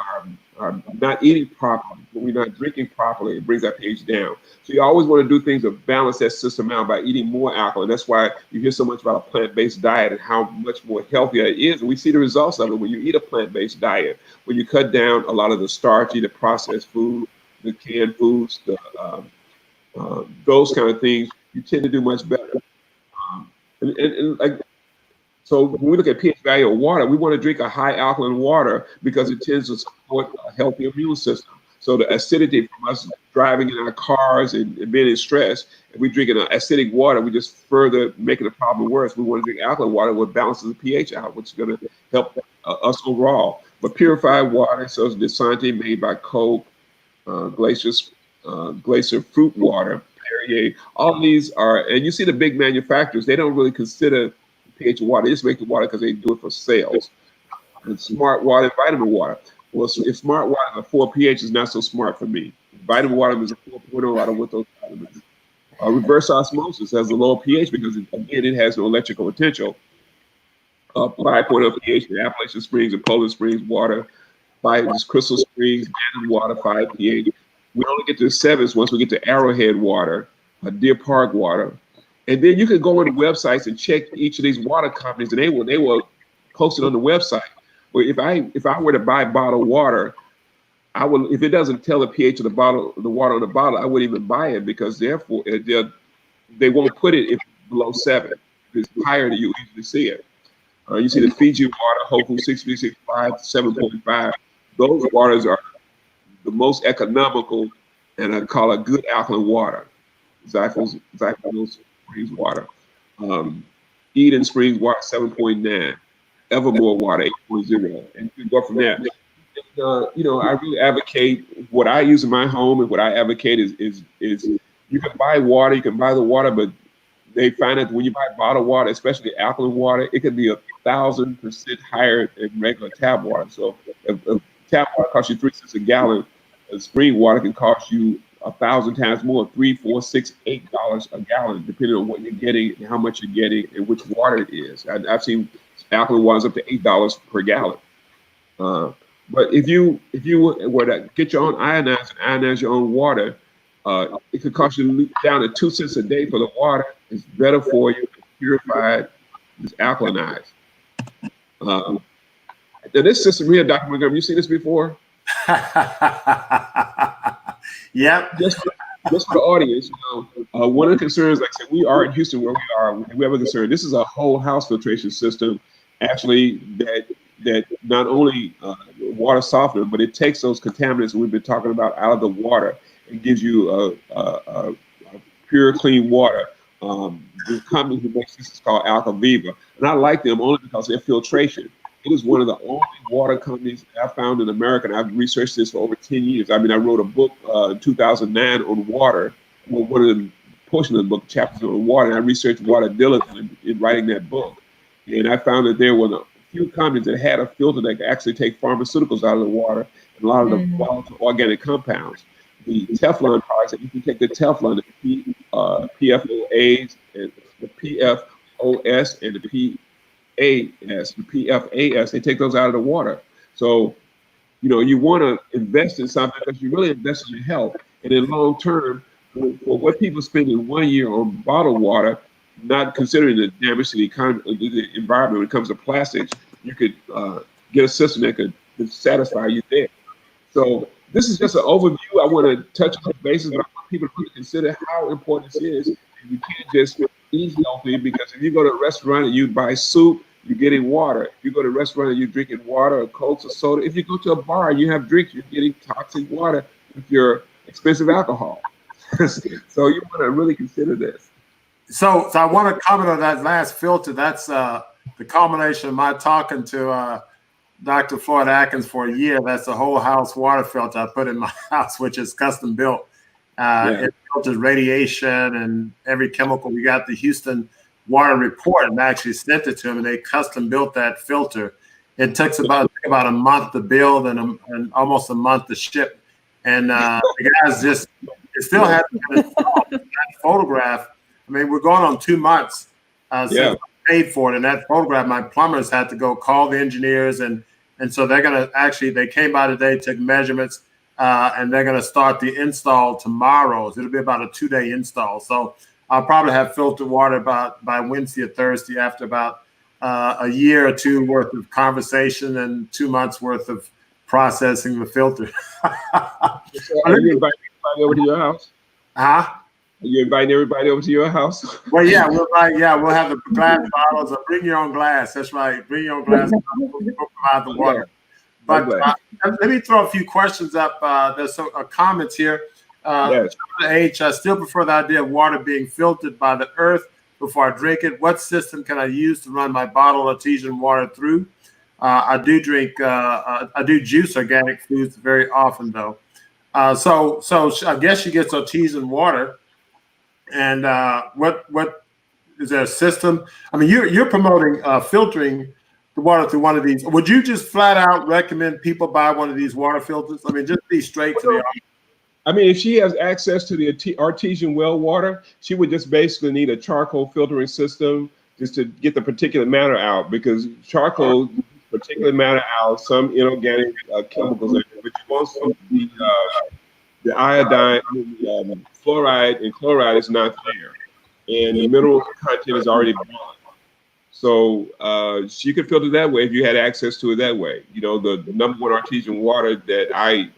not eating properly, when we're not drinking properly, it brings our pH down. So you always want to do things to balance that system out by eating more alkaline. That's why you hear so much about a plant-based diet and how much more healthier it is. And we see the results of it when you eat a plant-based diet, when you cut down a lot of the starchy, the processed food, the canned foods, those kind of things, you tend to do much better. So when we look at pH value of water, we want to drink a high alkaline water because it tends to support a healthy immune system. So the acidity from us driving in our cars and being in stress, if we drink an acidic water, we just further making the problem worse. We want to drink alkaline water, what balances the pH out, which is going to help us overall. But purified water, so it's Desante made by Coke, Glacier fruit water, Perrier, all these are, and you see the big manufacturers, they don't really consider pH of water. They just make the water because they do it for sales. And smart water and vitamin water. Well, if smart water is a 4 pH is not so smart for me. Vitamin water is a 4.0. I don't want those vitamins. Reverse osmosis has a low pH because, again, it has no electrical potential. 5.0 pH, the Appalachian Springs and Poland Springs water. 5 is Crystal Springs, Bannon water, 5 pH. We only get to 7s once we get to Arrowhead water, Deer Park water. And then you can go on the websites and check each of these water companies, and they will post it on the website. Well, if I were to buy bottled water, I would, if it doesn't tell the pH of the water on the bottle, I wouldn't even buy it because therefore they won't put it below 7. If it's higher, you easily see it. You see the Fiji water, Whole Foods 6.5, 7.5. Those waters are the most economical, and I call it good alkaline water. Zyphos Springs water, Eden Springs water 7.9, Evermore water 8.0, and you can go from there. I really advocate what I use in my home, and what I advocate is you can buy water, you can buy the water, but they find that when you buy bottled water, especially alkaline water, it can be 1,000% higher than regular tap water. So if tap water costs you 3 cents a gallon, spring water can cost you 1,000 times more, $3, $4, $6, $8 a gallon, depending on what you're getting and how much you're getting and which water it is. I've seen alkaline waters up to $8 per gallon. But if you were to get your own ionize and ionize your own water, it could cost you down to 2 cents a day for the water. It's better for you. It's purified. It's alkalinized. Now this system here, Dr. Montgomery, you seen this before? Yep. Just for the audience, one of the concerns, like I said, we are in Houston where we are. We have a concern. This is a whole house filtration system, actually, that not only water softener, but it takes those contaminants we've been talking about out of the water and gives you a pure, clean water. The company who makes this is called Alkaviva, and I like them only because their filtration. It is one of the only water companies I found in America, and I've researched this for over 10 years. I mean, I wrote a book in 2009 on water. Well, one of the portions of the book, chapters on water, and I researched water diligently in writing that book. And I found that there were a few companies that had a filter that could actually take pharmaceuticals out of the water and a lot of the volatile organic compounds. The Teflon products, you can take the Teflon, the PFOAs, and the PFOS, and the the PFAS, they take those out of the water. So, you want to invest in something because you really invest in your health. And in long term, for what people spend in 1 year on bottled water, not considering the damage to the environment when it comes to plastics, you could get a system that could satisfy you there. So this is just an overview. I want to touch on the basis, but I want people to consider how important this is. And you can't just eat healthy, because if you go to a restaurant and you buy soup, you're getting water. If you go to a restaurant and you're drinking water or Cokes or soda, if you go to a bar and you have drinks, you're getting toxic water with your expensive alcohol. So you want to really consider this. So I want to comment on that last filter. That's the culmination of my talking to Dr. Floyd Atkins for a year. That's a whole house water filter I put in my house, which is custom built. It filters radiation and every chemical. We got the Houston Water Report and actually sent it to them, and they custom built that filter. It took about a month to build and almost a month to ship. And the guys just still had that photograph. I mean, we're going on 2 months since I paid for it. And that photograph, my plumbers had to go call the engineers. And so they're going to they came by today, took measurements, and they're going to start the install tomorrow. So it'll be about a 2-day install. So I'll probably have filtered water by Wednesday or Thursday, after about a year or two worth of conversation and 2 months worth of processing the filter. Are you inviting everybody over to your house? Huh? Are you inviting everybody over to your house? Well, yeah, we'll have the glass bottles. Or bring your own glass. That's right. Bring your own glass. We'll provide the water. But let me throw a few questions up. There's some comments here. H, I still prefer the idea of water being filtered by the earth before I drink it. What system can I use to run my bottled artesian water through? I do juice organic foods very often, though. So I guess she gets artesian water. And what is there a system? I mean, you're promoting filtering the water through one of these. Would you just flat out recommend people buy one of these water filters? I mean, just be straight to the audience. I mean, if she has access to the artesian well water, she would just basically need a charcoal filtering system just to get the particulate matter out, because charcoal particulate matter out, some inorganic chemicals in it, but you want some of the iodine, the fluoride and chloride is not there, and the mineral content is already gone. So she could filter that way if you had access to it that way. The number one artesian water that I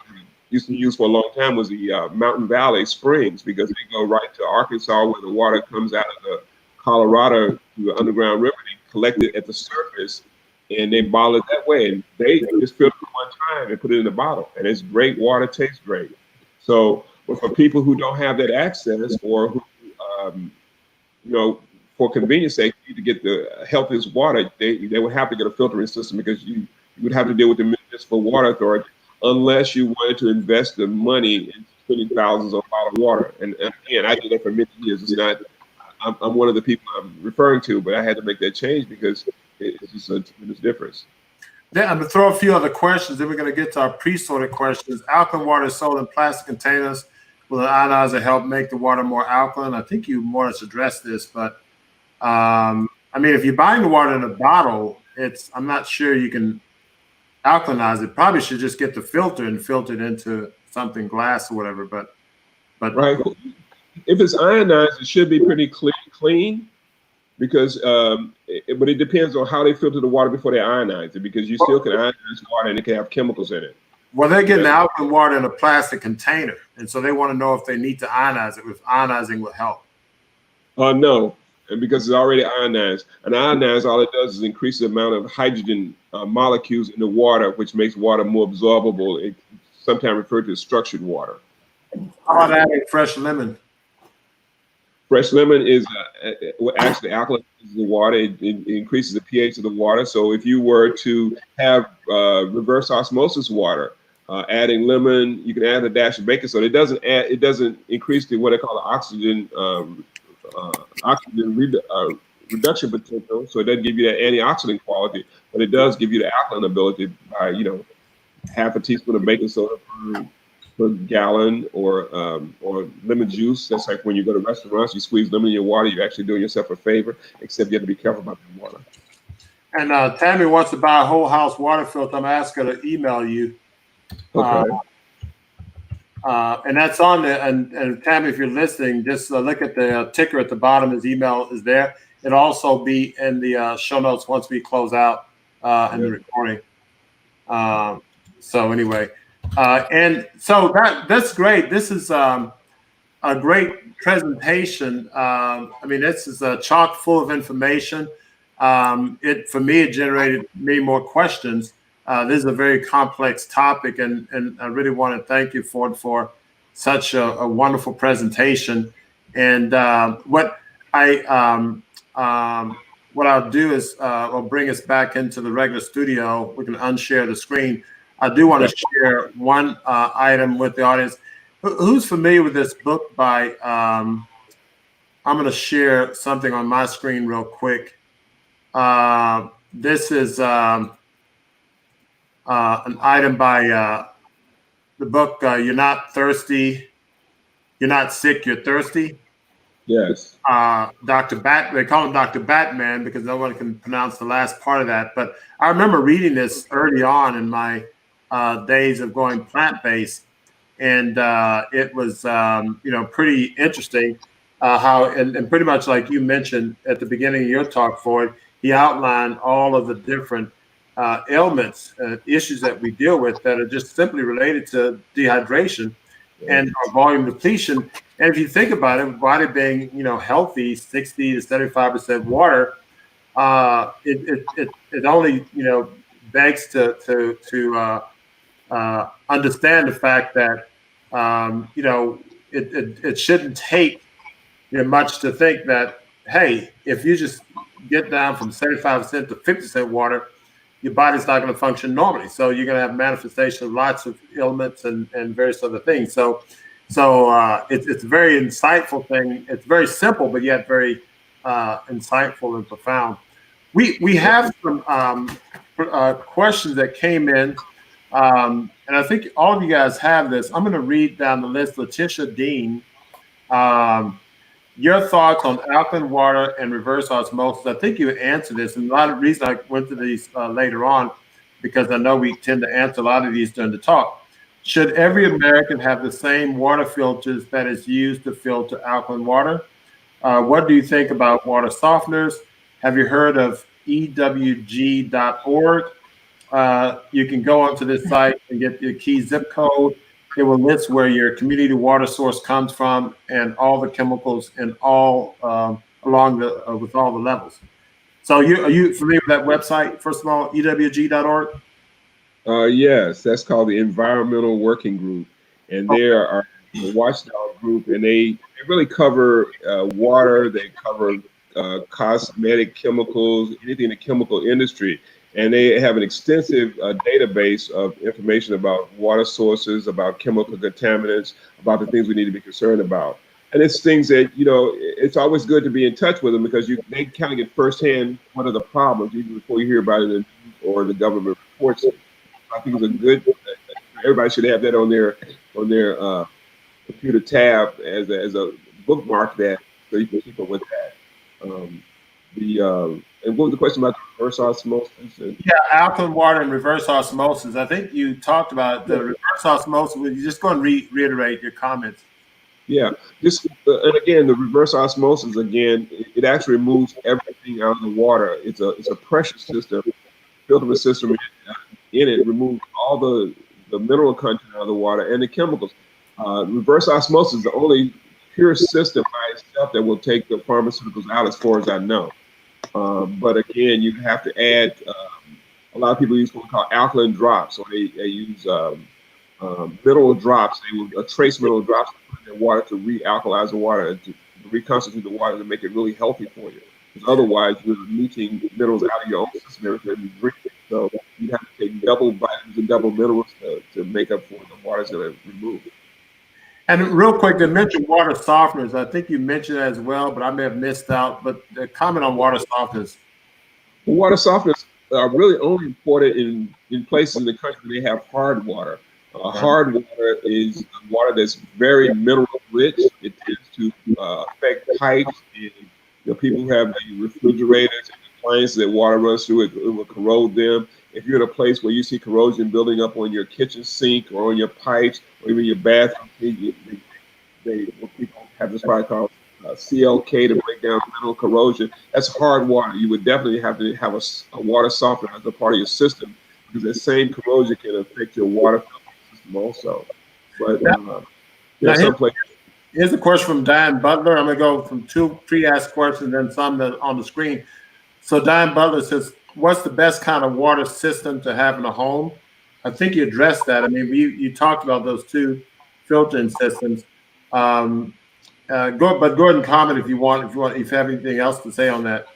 used to use for a long time was the Mountain Valley Springs, because they go right to Arkansas, where the water comes out of the Colorado through the underground river. They collect it at the surface and they bottle it that way. And they just filter it one time and put it in a bottle. And it's great water, tastes great. So, but for people who don't have that access, or who, for convenience sake, need to get the healthiest water, they would have to get a filtering system, because you would have to deal with the Municipal Water Authority, unless you wanted to invest the money in spending thousands on bottled water. And again, I did that for many years. It's not, I'm one of the people I'm referring to, but I had to make that change because it's just a tremendous difference. Then I'm going to throw a few other questions. Then we're going to get to our pre-sorted questions. Alkaline water is sold in plastic containers. Will an ionizer help make the water more alkaline? I think you more or less addressed this, but I mean, if you're buying the water in a bottle, I'm not sure you can alkalinize it. Probably should just get the filter and filter it into something glass or whatever. But right, if it's ionized, it should be pretty clean, because but it depends on how they filter the water before they ionize it, because you still can ionize water and it can have chemicals in it. Well, they're getting alkaline water in a plastic container, and so they want to know if they need to ionize it, if ionizing will help. No, and because it's already ionized. And ionized, all it does is increase the amount of hydrogen molecules in the water, which makes water more absorbable. It's sometimes referred to as structured water. How about adding fresh lemon? Fresh lemon is actually alkalinizes the water. It increases the pH of the water. So if you were to have reverse osmosis water, adding lemon, you can add a dash of baking soda. It doesn't increase the what I call the oxygen reduction potential. So it doesn't give you that antioxidant quality, but it does give you the alkaline ability by half a teaspoon of baking soda per gallon, or lemon juice. That's like when you go to restaurants, you squeeze lemon in your water, you're actually doing yourself a favor, except you have to be careful about the water. And Tammy wants to buy a whole house water filter. I'm asking her to email you. Okay. And that's on there. And Tammy, if you're listening, just look at the ticker at the bottom. His email is there. It'll also be in the show notes once we close out in the recording. So anyway. And so that's great. This is a great presentation. I mean, this is chock full of information. For me, it generated many more questions. This is a very complex topic, and I really want to thank you for such a wonderful presentation. And what I'll do is I'll bring us back into the regular studio. We can unshare the screen. I do want to share one item with the audience. Who's familiar with this book by, I'm going to share something on my screen real quick. This is an item by the book, You're Not Thirsty, You're Not Sick, You're Thirsty. Yes. Dr. They call him Dr. Batman because no one can pronounce the last part of that. But I remember reading this early on in my days of going plant-based, and it was pretty interesting how and pretty much like you mentioned at the beginning of your talk, Floyd, he outlined all of the different ailments, issues that we deal with that are just simply related to dehydration and volume depletion. And if you think about it, body being healthy, 60 to 75% water, it only begs to understand the fact that it shouldn't take much to think that, hey, if you just get down from 75% to 50% water, your body's not going to function normally. So you're going to have manifestation of lots of ailments and various other things. So it's a very insightful thing. It's very simple, but yet very insightful and profound. We have some questions that came in. And I think all of you guys have this. I'm going to read down the list. Letitia Dean, your thoughts on alkaline water and reverse osmosis. I think you answered this, and a lot of reason I went to these later on, because I know we tend to answer a lot of these during the talk. Should every American have the same water filters that is used to filter alkaline water? What do you think about water softeners? Have you heard of EWG.org? You can go onto this site and get the key zip code. It will list where your community water source comes from and all the chemicals and all along with all the levels. So are you familiar with that website? First of all, EWG.org? Yes, that's called the Environmental Working Group, and they are a watchdog group, and they really cover water. They cover cosmetic chemicals, anything in the chemical industry. And they have an extensive database of information about water sources, about chemical contaminants, about the things we need to be concerned about. And it's things that, it's always good to be in touch with them because they kind of get firsthand what are the problems even before you hear about it or the government reports it. I think it's a good, everybody should have that on their computer tab as a bookmark that so you can keep up with that. And what was the question about reverse osmosis? Yeah, alkaline water and reverse osmosis. I think you talked about the reverse osmosis. Will you just go and reiterate your comments? Yeah, and again, the reverse osmosis, again, it actually removes everything out of the water. It's a pressure system, filtering system in it, removes all the mineral content out of the water and the chemicals. Reverse osmosis is the only pure system by itself that will take the pharmaceuticals out, as far as I know. But again, you have to add, a lot of people use what we call alkaline drops, or they use mineral drops. They will trace mineral drops in their water to realkalize the water and to reconstitute the water to make it really healthy for you. Because otherwise, you're leaching minerals out of your own system every time you drink it. So you have to take double vitamins and double minerals to make up for the water's going to remove. And real quick, to mention water softeners, I think you mentioned that as well, but I may have missed out. But comment on water softeners. Well, water softeners are really only important in places in the country where they have hard water. Hard water is water that's very mineral rich. It tends to affect pipes, and people who have the refrigerators and appliances that water runs through, it will corrode them. If you're in a place where you see corrosion building up on your kitchen sink or on your pipes or even your bathroom, people have this product called CLK to break down mineral corrosion. That's hard water. You would definitely have to have a water softener as a part of your system, because that same corrosion can affect your water system also. But some places. Here's a question from Diane Butler. I'm going to go from 2 pre-asked questions and some that on the screen. So Diane Butler says, what's the best kind of water system to have in a home? I think you addressed that. I mean, you talked about those 2 filtering systems. Go ahead and comment if you have anything else to say on that.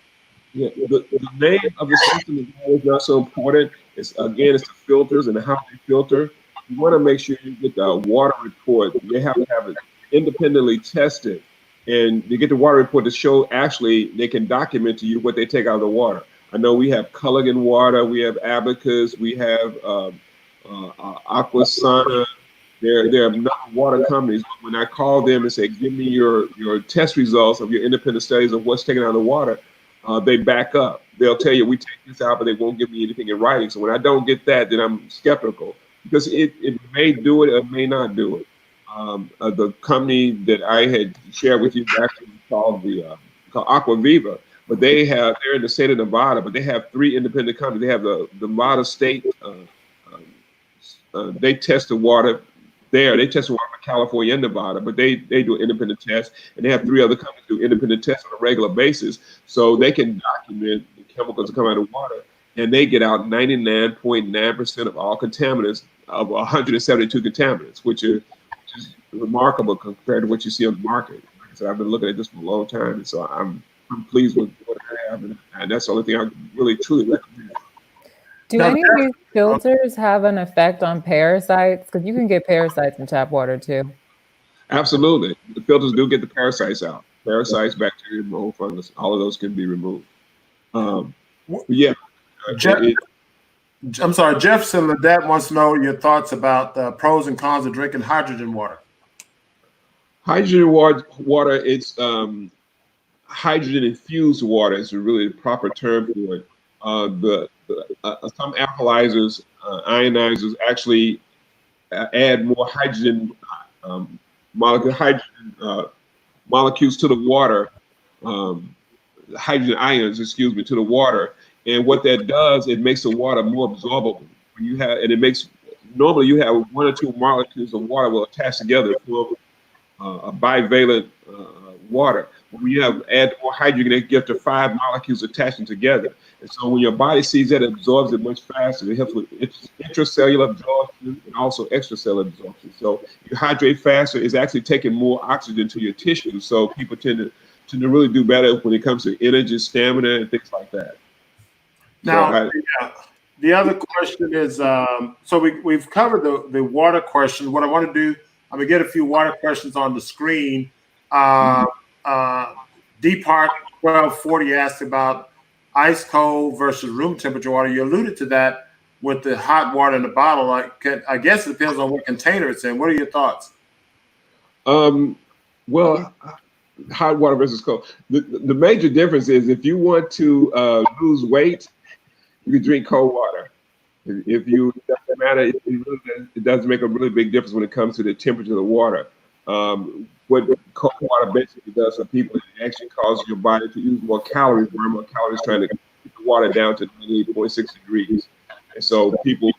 Yeah, the name of the system is not so important. It's the filters and how they filter. You want to make sure you get the water report. They have to have it independently tested, and you get the water report to show actually they can document to you what they take out of the water. I know we have Culligan water, we have Abacus, we have Aquasana. There are a number of water companies. When I call them and say, give me your test results of your independent studies of what's taken out of the water, they back up. They'll tell you, we take this out, but they won't give me anything in writing. So when I don't get that, then I'm skeptical, because it may do it or may not do it. The company that I had shared with you actually called Aquaviva, but they're in the state of Nevada, but they have 3 independent companies. They have the Nevada State, they test the water there. They test the water for California and Nevada, but they do independent tests, and they have 3 other companies do independent tests on a regular basis, so they can document the chemicals that come out of water, and they get out 99.9% of all contaminants of 172 contaminants, which is remarkable compared to what you see on the market. Like I said, I've been looking at this for a long time, and so I'm pleased with what I have, and that's the only thing I really truly recommend. Do any of these filters have an effect on parasites? Because you can get parasites in tap water too. Absolutely. The filters do get the parasites out. Parasites, bacteria, mold, fungus, all of those can be removed. Yeah. I'm sorry, Jefferson Ledette wants to know your thoughts about the pros and cons of drinking hydrogen water. Hydrogen water, it's hydrogen infused water is really the proper term for it. Some alkalizers, ionizers actually add more hydrogen molecules to the water, hydrogen ions, to the water. And what that does, it makes the water more absorbable. Normally you have 1 or 2 molecules of water will attach together for a bivalent water. When you add more hydrogen, they get to 5 molecules attaching together. And so when your body sees that, it absorbs it much faster. It helps with intracellular absorption and also extracellular absorption. So you hydrate faster. It's actually taking more oxygen to your tissues. So people tend to really do better when it comes to energy, stamina, and things like that. Now, the other question is, so we've covered the water question. What I want to do, I'm going to get a few water questions on the screen. Depart 1240 asked about ice cold versus room temperature water. You alluded to that with the hot water in the bottle. I guess it depends on what container it's in. What are your thoughts? Well, hot water versus cold. The major difference is if you want to lose weight, you can drink cold water. If you, it doesn't matter, it does make a really big difference when it comes to the temperature of the water. What cold water basically does for people, it actually causes your body to use more calories, burn more calories, trying to keep the water down to 98.6 degrees. And so people,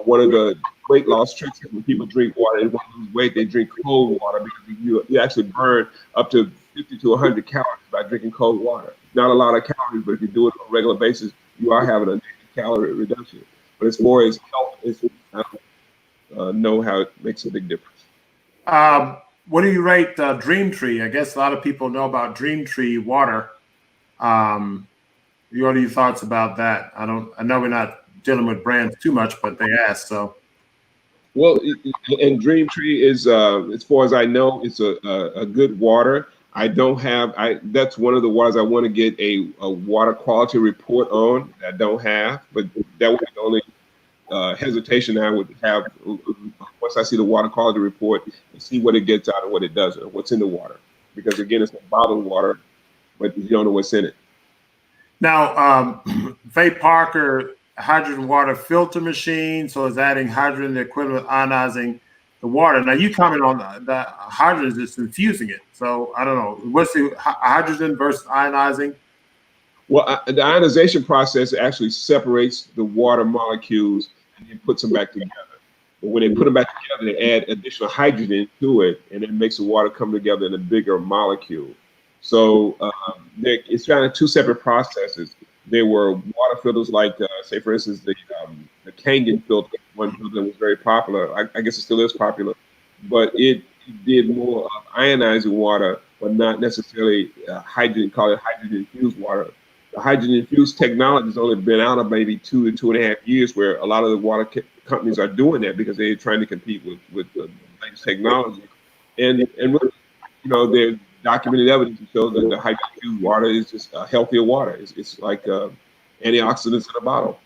one of the weight loss tricks is when people drink water and want to lose weight, they drink cold water because you actually burn up to 50 to 100 calories by drinking cold water. Not a lot of calories, but if you do it on a regular basis, you are having a calorie reduction. But as far as health, know how it makes a big difference. what do you rate Dream Tree? I guess a lot of people know about Dream Tree water. What are your thoughts about that? I know we're not dealing with brands too much, but they asked, so. Well, and Dream Tree is, as far as I know, it's a good water. I don't have, that's one of the waters I want to get a water quality report on. I don't have, but that would be the only hesitation I would have once I see the water quality report and see what it gets out and what it doesn't, what's in the water. Because again, it's bottled water, but you don't know what's in it. Now, Faye Parker hydrogen water filter machine, so it's adding hydrogen, the equivalent of ionizing the water. Now, you comment on the hydrogen is infusing it. So I don't know, what's the hydrogen versus ionizing? Well, the ionization process actually separates the water molecules and then puts them back together. But when they put them back together, they add additional hydrogen to it, and it makes the water come together in a bigger molecule. So it's kind of two separate processes. There were water filters like, say, for instance, the Kangen filter, one filter that was very popular. I guess it still is popular, but it did more of ionizing water, but not necessarily hydrogen, call it hydrogen-infused water. The hydrogen-infused technology has only been out of maybe 2 to 2.5 years, where a lot of the water companies are doing that because they're trying to compete with the latest technology. And there's documented evidence to show that the hydrogen-infused water is just a healthier water. It's like antioxidants in a bottle.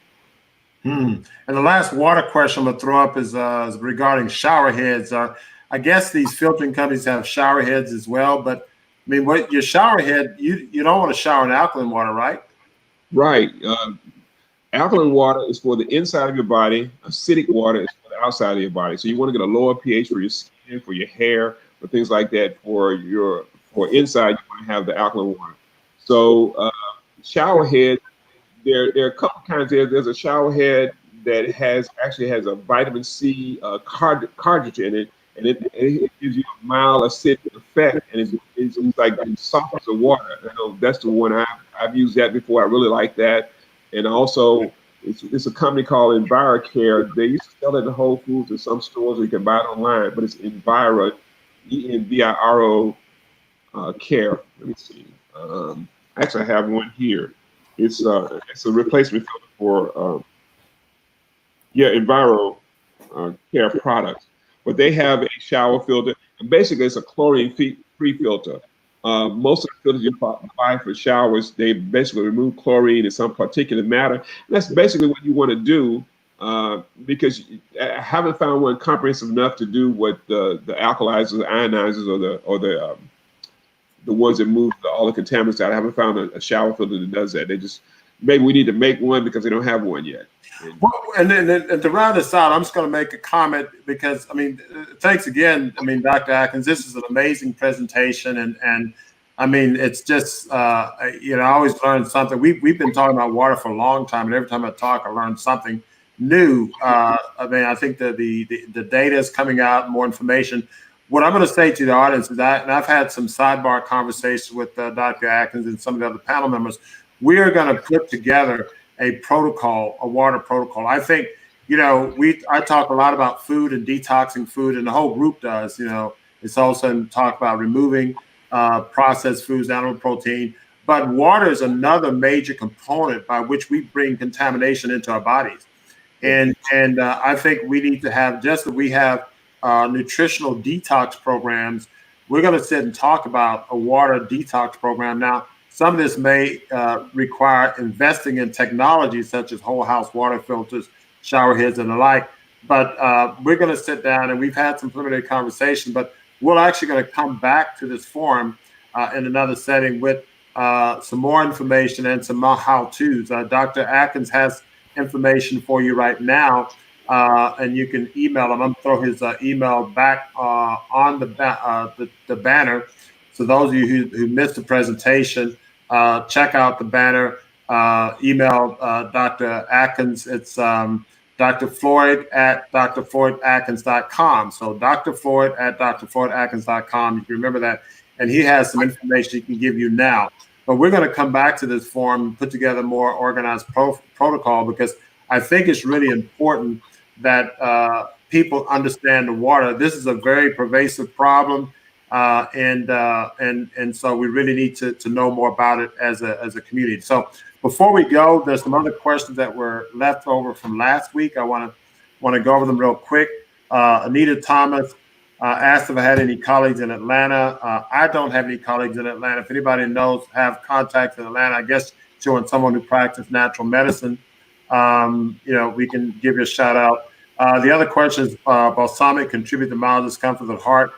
And the last water question I'm going to throw up is regarding shower heads. I guess these filtering companies have shower heads as well, but I mean, what your shower head, you don't want to shower in alkaline water, right? Right. Alkaline water is for the inside of your body. Acidic water is for the outside of your body. So you want to get a lower pH for your skin, for your hair, for things like that. For inside, you want to have the alkaline water. So shower head, there are a couple kinds there. There's a shower head that actually has a vitamin C cartridge in it, and it gives you a mild acidic effect, and it's like soft as water. That's the one I've used that before. I really like that. And also, it's a company called EnviroCare. They used to sell it in Whole Foods and some stores, or you can buy it online, but it's Enviro, ENVIRO Care. Let me see. Actually, I have one here. It's a replacement filter for Enviro Care products. But they have a shower filter, and basically it's a chlorine-free filter. Most of the filters you buy for showers, they basically remove chlorine and some particulate matter. And that's basically what you want to do, because I haven't found one comprehensive enough to do what the alkalizers, the ionizers, or the ones that move all the contaminants out. I haven't found a shower filter that does that. Maybe we need to make one because they don't have one yet. Well, and to round this out, I'm just going to make a comment because, I mean, thanks again. I mean, Dr. Atkins, this is an amazing presentation. And I mean, it's just, I always learn something. We've been talking about water for a long time. And every time I talk, I learn something new. I mean, I think that the data is coming out, more information. What I'm going to say to the audience is that, and I've had some sidebar conversations with Dr. Atkins and some of the other panel members, we are going to put together a protocol, a water protocol. I think, I talk a lot about food and detoxing food, and the whole group does. It's also talk about removing processed foods, animal protein. But water is another major component by which we bring contamination into our bodies. And I think we need to have, just that we have nutritional detox programs, we're going to sit and talk about a water detox program. Now, some of this may require investing in technology such as whole house water filters, shower heads, and the like. But we're going to sit down, and we've had some preliminary conversation, but we're actually going to come back to this forum in another setting with some more information and some more how-tos. Dr. Atkins has information for you right now, and you can email him. I'm going to throw his email back on the banner. So those of you who missed the presentation, check out the banner, email Dr. Atkins. It's Dr. Floyd at drfloydatkins.com. So Dr. Floyd at drfloydatkins.com. You can remember that. And he has some information he can give you now. But we're going to come back to this forum and put together more organized protocol, because I think it's really important that people understand the water. This is a very pervasive problem. And so we really need to know more about it as a community. So before we go, there's some other questions that were left over from last week. I want to go over them real quick. Anita Thomas asked if I had any colleagues in Atlanta. I don't have any colleagues in Atlanta. If anybody knows, have contacts in Atlanta, I guess showing someone who practices natural medicine, we can give you a shout out. The other question is balsamic contribute to mild discomfort of the heart.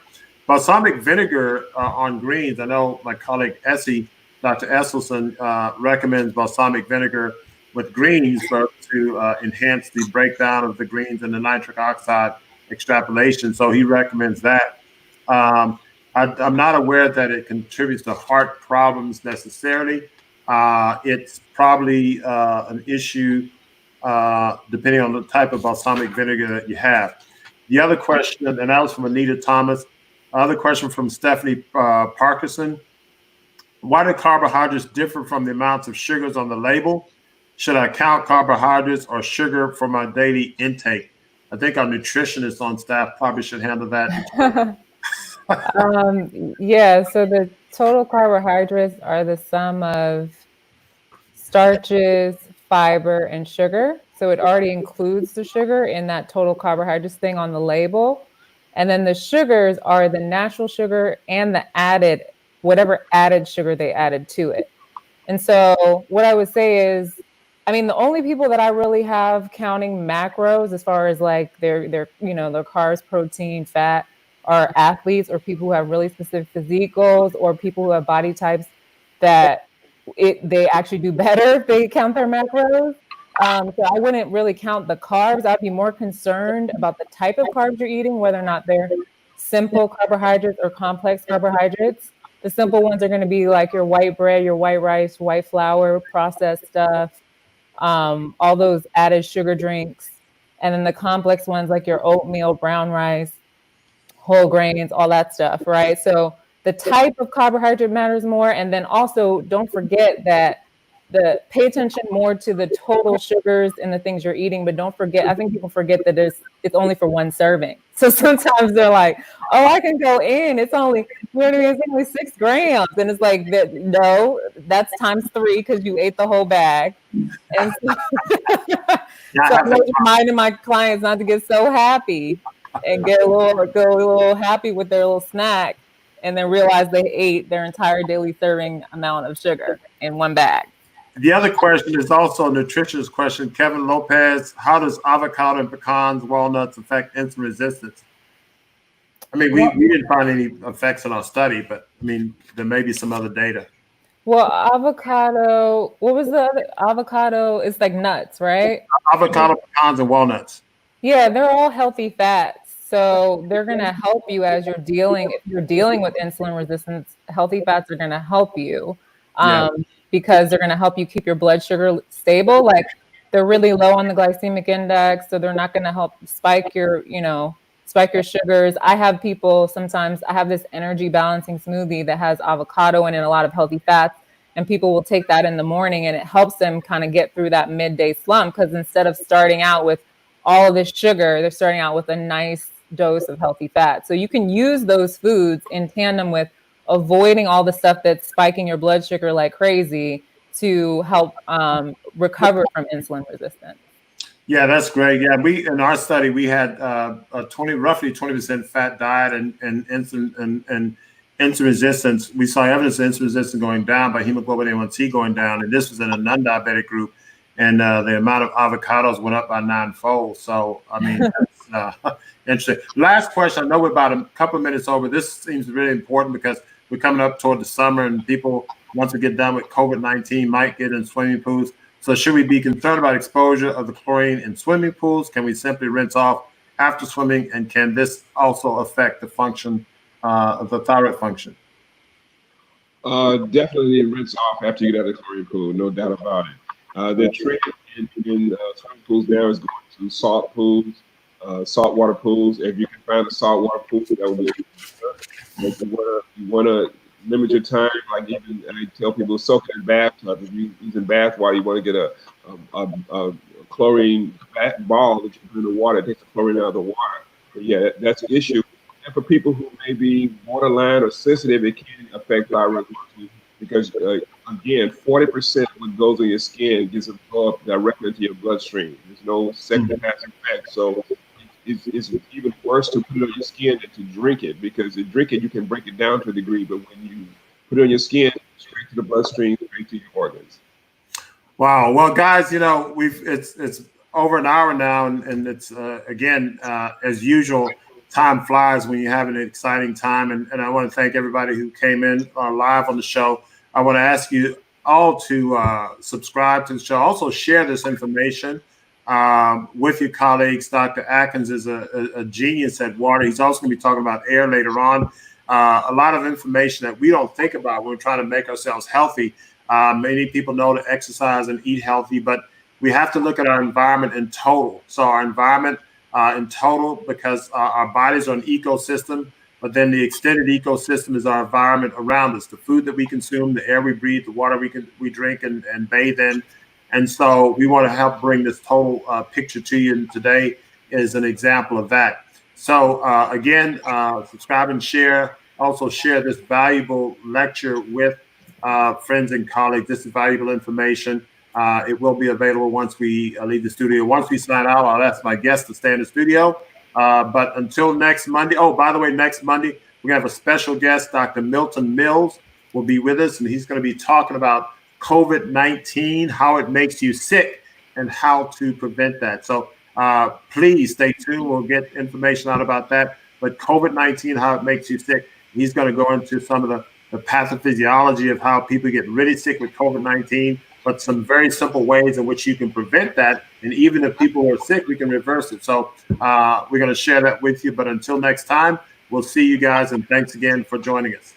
Balsamic vinegar on greens. I know my colleague Essie, Dr. Esselson, recommends balsamic vinegar with greens to enhance the breakdown of the greens and the nitric oxide extrapolation. So he recommends that. I'm not aware that it contributes to heart problems necessarily. It's probably an issue depending on the type of balsamic vinegar that you have. The other question, and that was from Anita Thomas. Other question from Stephanie Parkinson. Why do carbohydrates differ from the amounts of sugars on the label? Should I count carbohydrates or sugar for my daily intake? I think our nutritionist on staff probably should handle that. Yeah, so the total carbohydrates are the sum of starches, fiber, and sugar. So it already includes the sugar in that total carbohydrates thing on the label. And then the sugars are the natural sugar and the added, whatever added sugar they added to it. And so what I would say is, I mean, the only people that I really have counting macros as far as like their carbs, protein, fat are athletes or people who have really specific physique goals or people who have body types that they actually do better if they count their macros. So I wouldn't really count the carbs. I'd be more concerned about the type of carbs you're eating, whether or not they're simple carbohydrates or complex carbohydrates. The simple ones are going to be like your white bread, your white rice, white flour, processed stuff, all those added sugar drinks. And then the complex ones like your oatmeal, brown rice, whole grains, all that stuff, right? So the type of carbohydrate matters more. And then also don't forget that pay attention more to the total sugars in the things you're eating, but don't forget, I think people forget that it's only for one serving. So sometimes they're like, oh, I can go in, it's only 6 grams. And it's like, no, that's times 3 because you ate the whole bag. And so I'm always reminding my clients not to get so happy and go a little happy with their little snack and then realize they ate their entire daily serving amount of sugar in one bag. The other question is also a nutritionist question. Kevin Lopez, how does avocado and pecans, walnuts affect insulin resistance? I mean, we didn't find any effects in our study, but I mean, there may be some other data. Well, avocado, what was the other? Avocado is like nuts, right? Avocado, pecans, and walnuts. Yeah, they're all healthy fats. So they're going to help you if you're dealing with insulin resistance. Healthy fats are going to help you. Because they're going to help you keep your blood sugar stable. Like they're really low on the glycemic index, so they're not going to help spike your sugars. I have people, sometimes I have this energy balancing smoothie that has avocado in it and a lot of healthy fats, and people will take that in the morning and it helps them kind of get through that midday slump because instead of starting out with all of this sugar, they're starting out with a nice dose of healthy fat. So you can use those foods in tandem with avoiding all the stuff that's spiking your blood sugar like crazy to help recover from insulin resistance. Yeah, that's great. Yeah, in our study we had roughly 20% fat diet and insulin and insulin resistance. We saw evidence of insulin resistance going down by hemoglobin A1C going down, and this was in a non-diabetic group, and the amount of avocados went up by 9-fold. So I mean, that's interesting. Last question. I know we're about a couple of minutes over. This seems really important because we're coming up toward the summer, and people, once we get done with COVID-19, might get in swimming pools. So should we be concerned about exposure of the chlorine in swimming pools? Can we simply rinse off after swimming? And can this also affect the function of the thyroid function? Definitely rinse off after you get out of the chlorine pool, no doubt about it. The trend in swimming pools now is going to salt pools, saltwater pools. If you can find a saltwater pool, that would be good. You want to limit your time. Like even I tell people, soak in a bathtub. If you're using bath water, you want to get a chlorine ball that you put in the water. It takes the chlorine out of the water. But yeah, that's an issue. And for people who may be borderline or sensitive, it can affect thyroid function because, again, 40% of what goes in your skin gets absorbed directly into your bloodstream. There's no second pass effect. So it's even worse to put it on your skin than to drink it, because to drink it, you can break it down to a degree, but when you put it on your skin, straight to the bloodstream, straight to your organs. Wow. Well, guys, you know, it's over an hour now, and it's again, as usual, time flies when you're having an exciting time. And I want to thank everybody who came in live on the show. I want to ask you all to subscribe to the show. Also share this information with your colleagues. Dr. Atkins is a genius at water. He's also going to be talking about air later on. A lot of information that we don't think about when we're trying to make ourselves healthy. Many people know to exercise and eat healthy, but we have to look at our environment in total. So our environment in total, because our bodies are an ecosystem, but then the extended ecosystem is our environment around us, the food that we consume, the air we breathe, the water we drink and bathe in. And so we want to help bring this total picture to you. And today is an example of that. So again, subscribe and share. Also share this valuable lecture with friends and colleagues. This is valuable information. It will be available once we leave the studio. Once we sign out, I'll ask my guests to stay in the studio. But until next Monday, oh, by the way, next Monday, we're going to have a special guest. Dr. Milton Mills will be with us, and he's going to be talking about COVID-19, how it makes you sick, and how to prevent that. So please stay tuned. We'll get information out about that. But COVID-19, how it makes you sick, he's going to go into some of the pathophysiology of how people get really sick with COVID-19, but some very simple ways in which you can prevent that. And even if people are sick, we can reverse it. So we're going to share that with you. But until next time, we'll see you guys. And thanks again for joining us.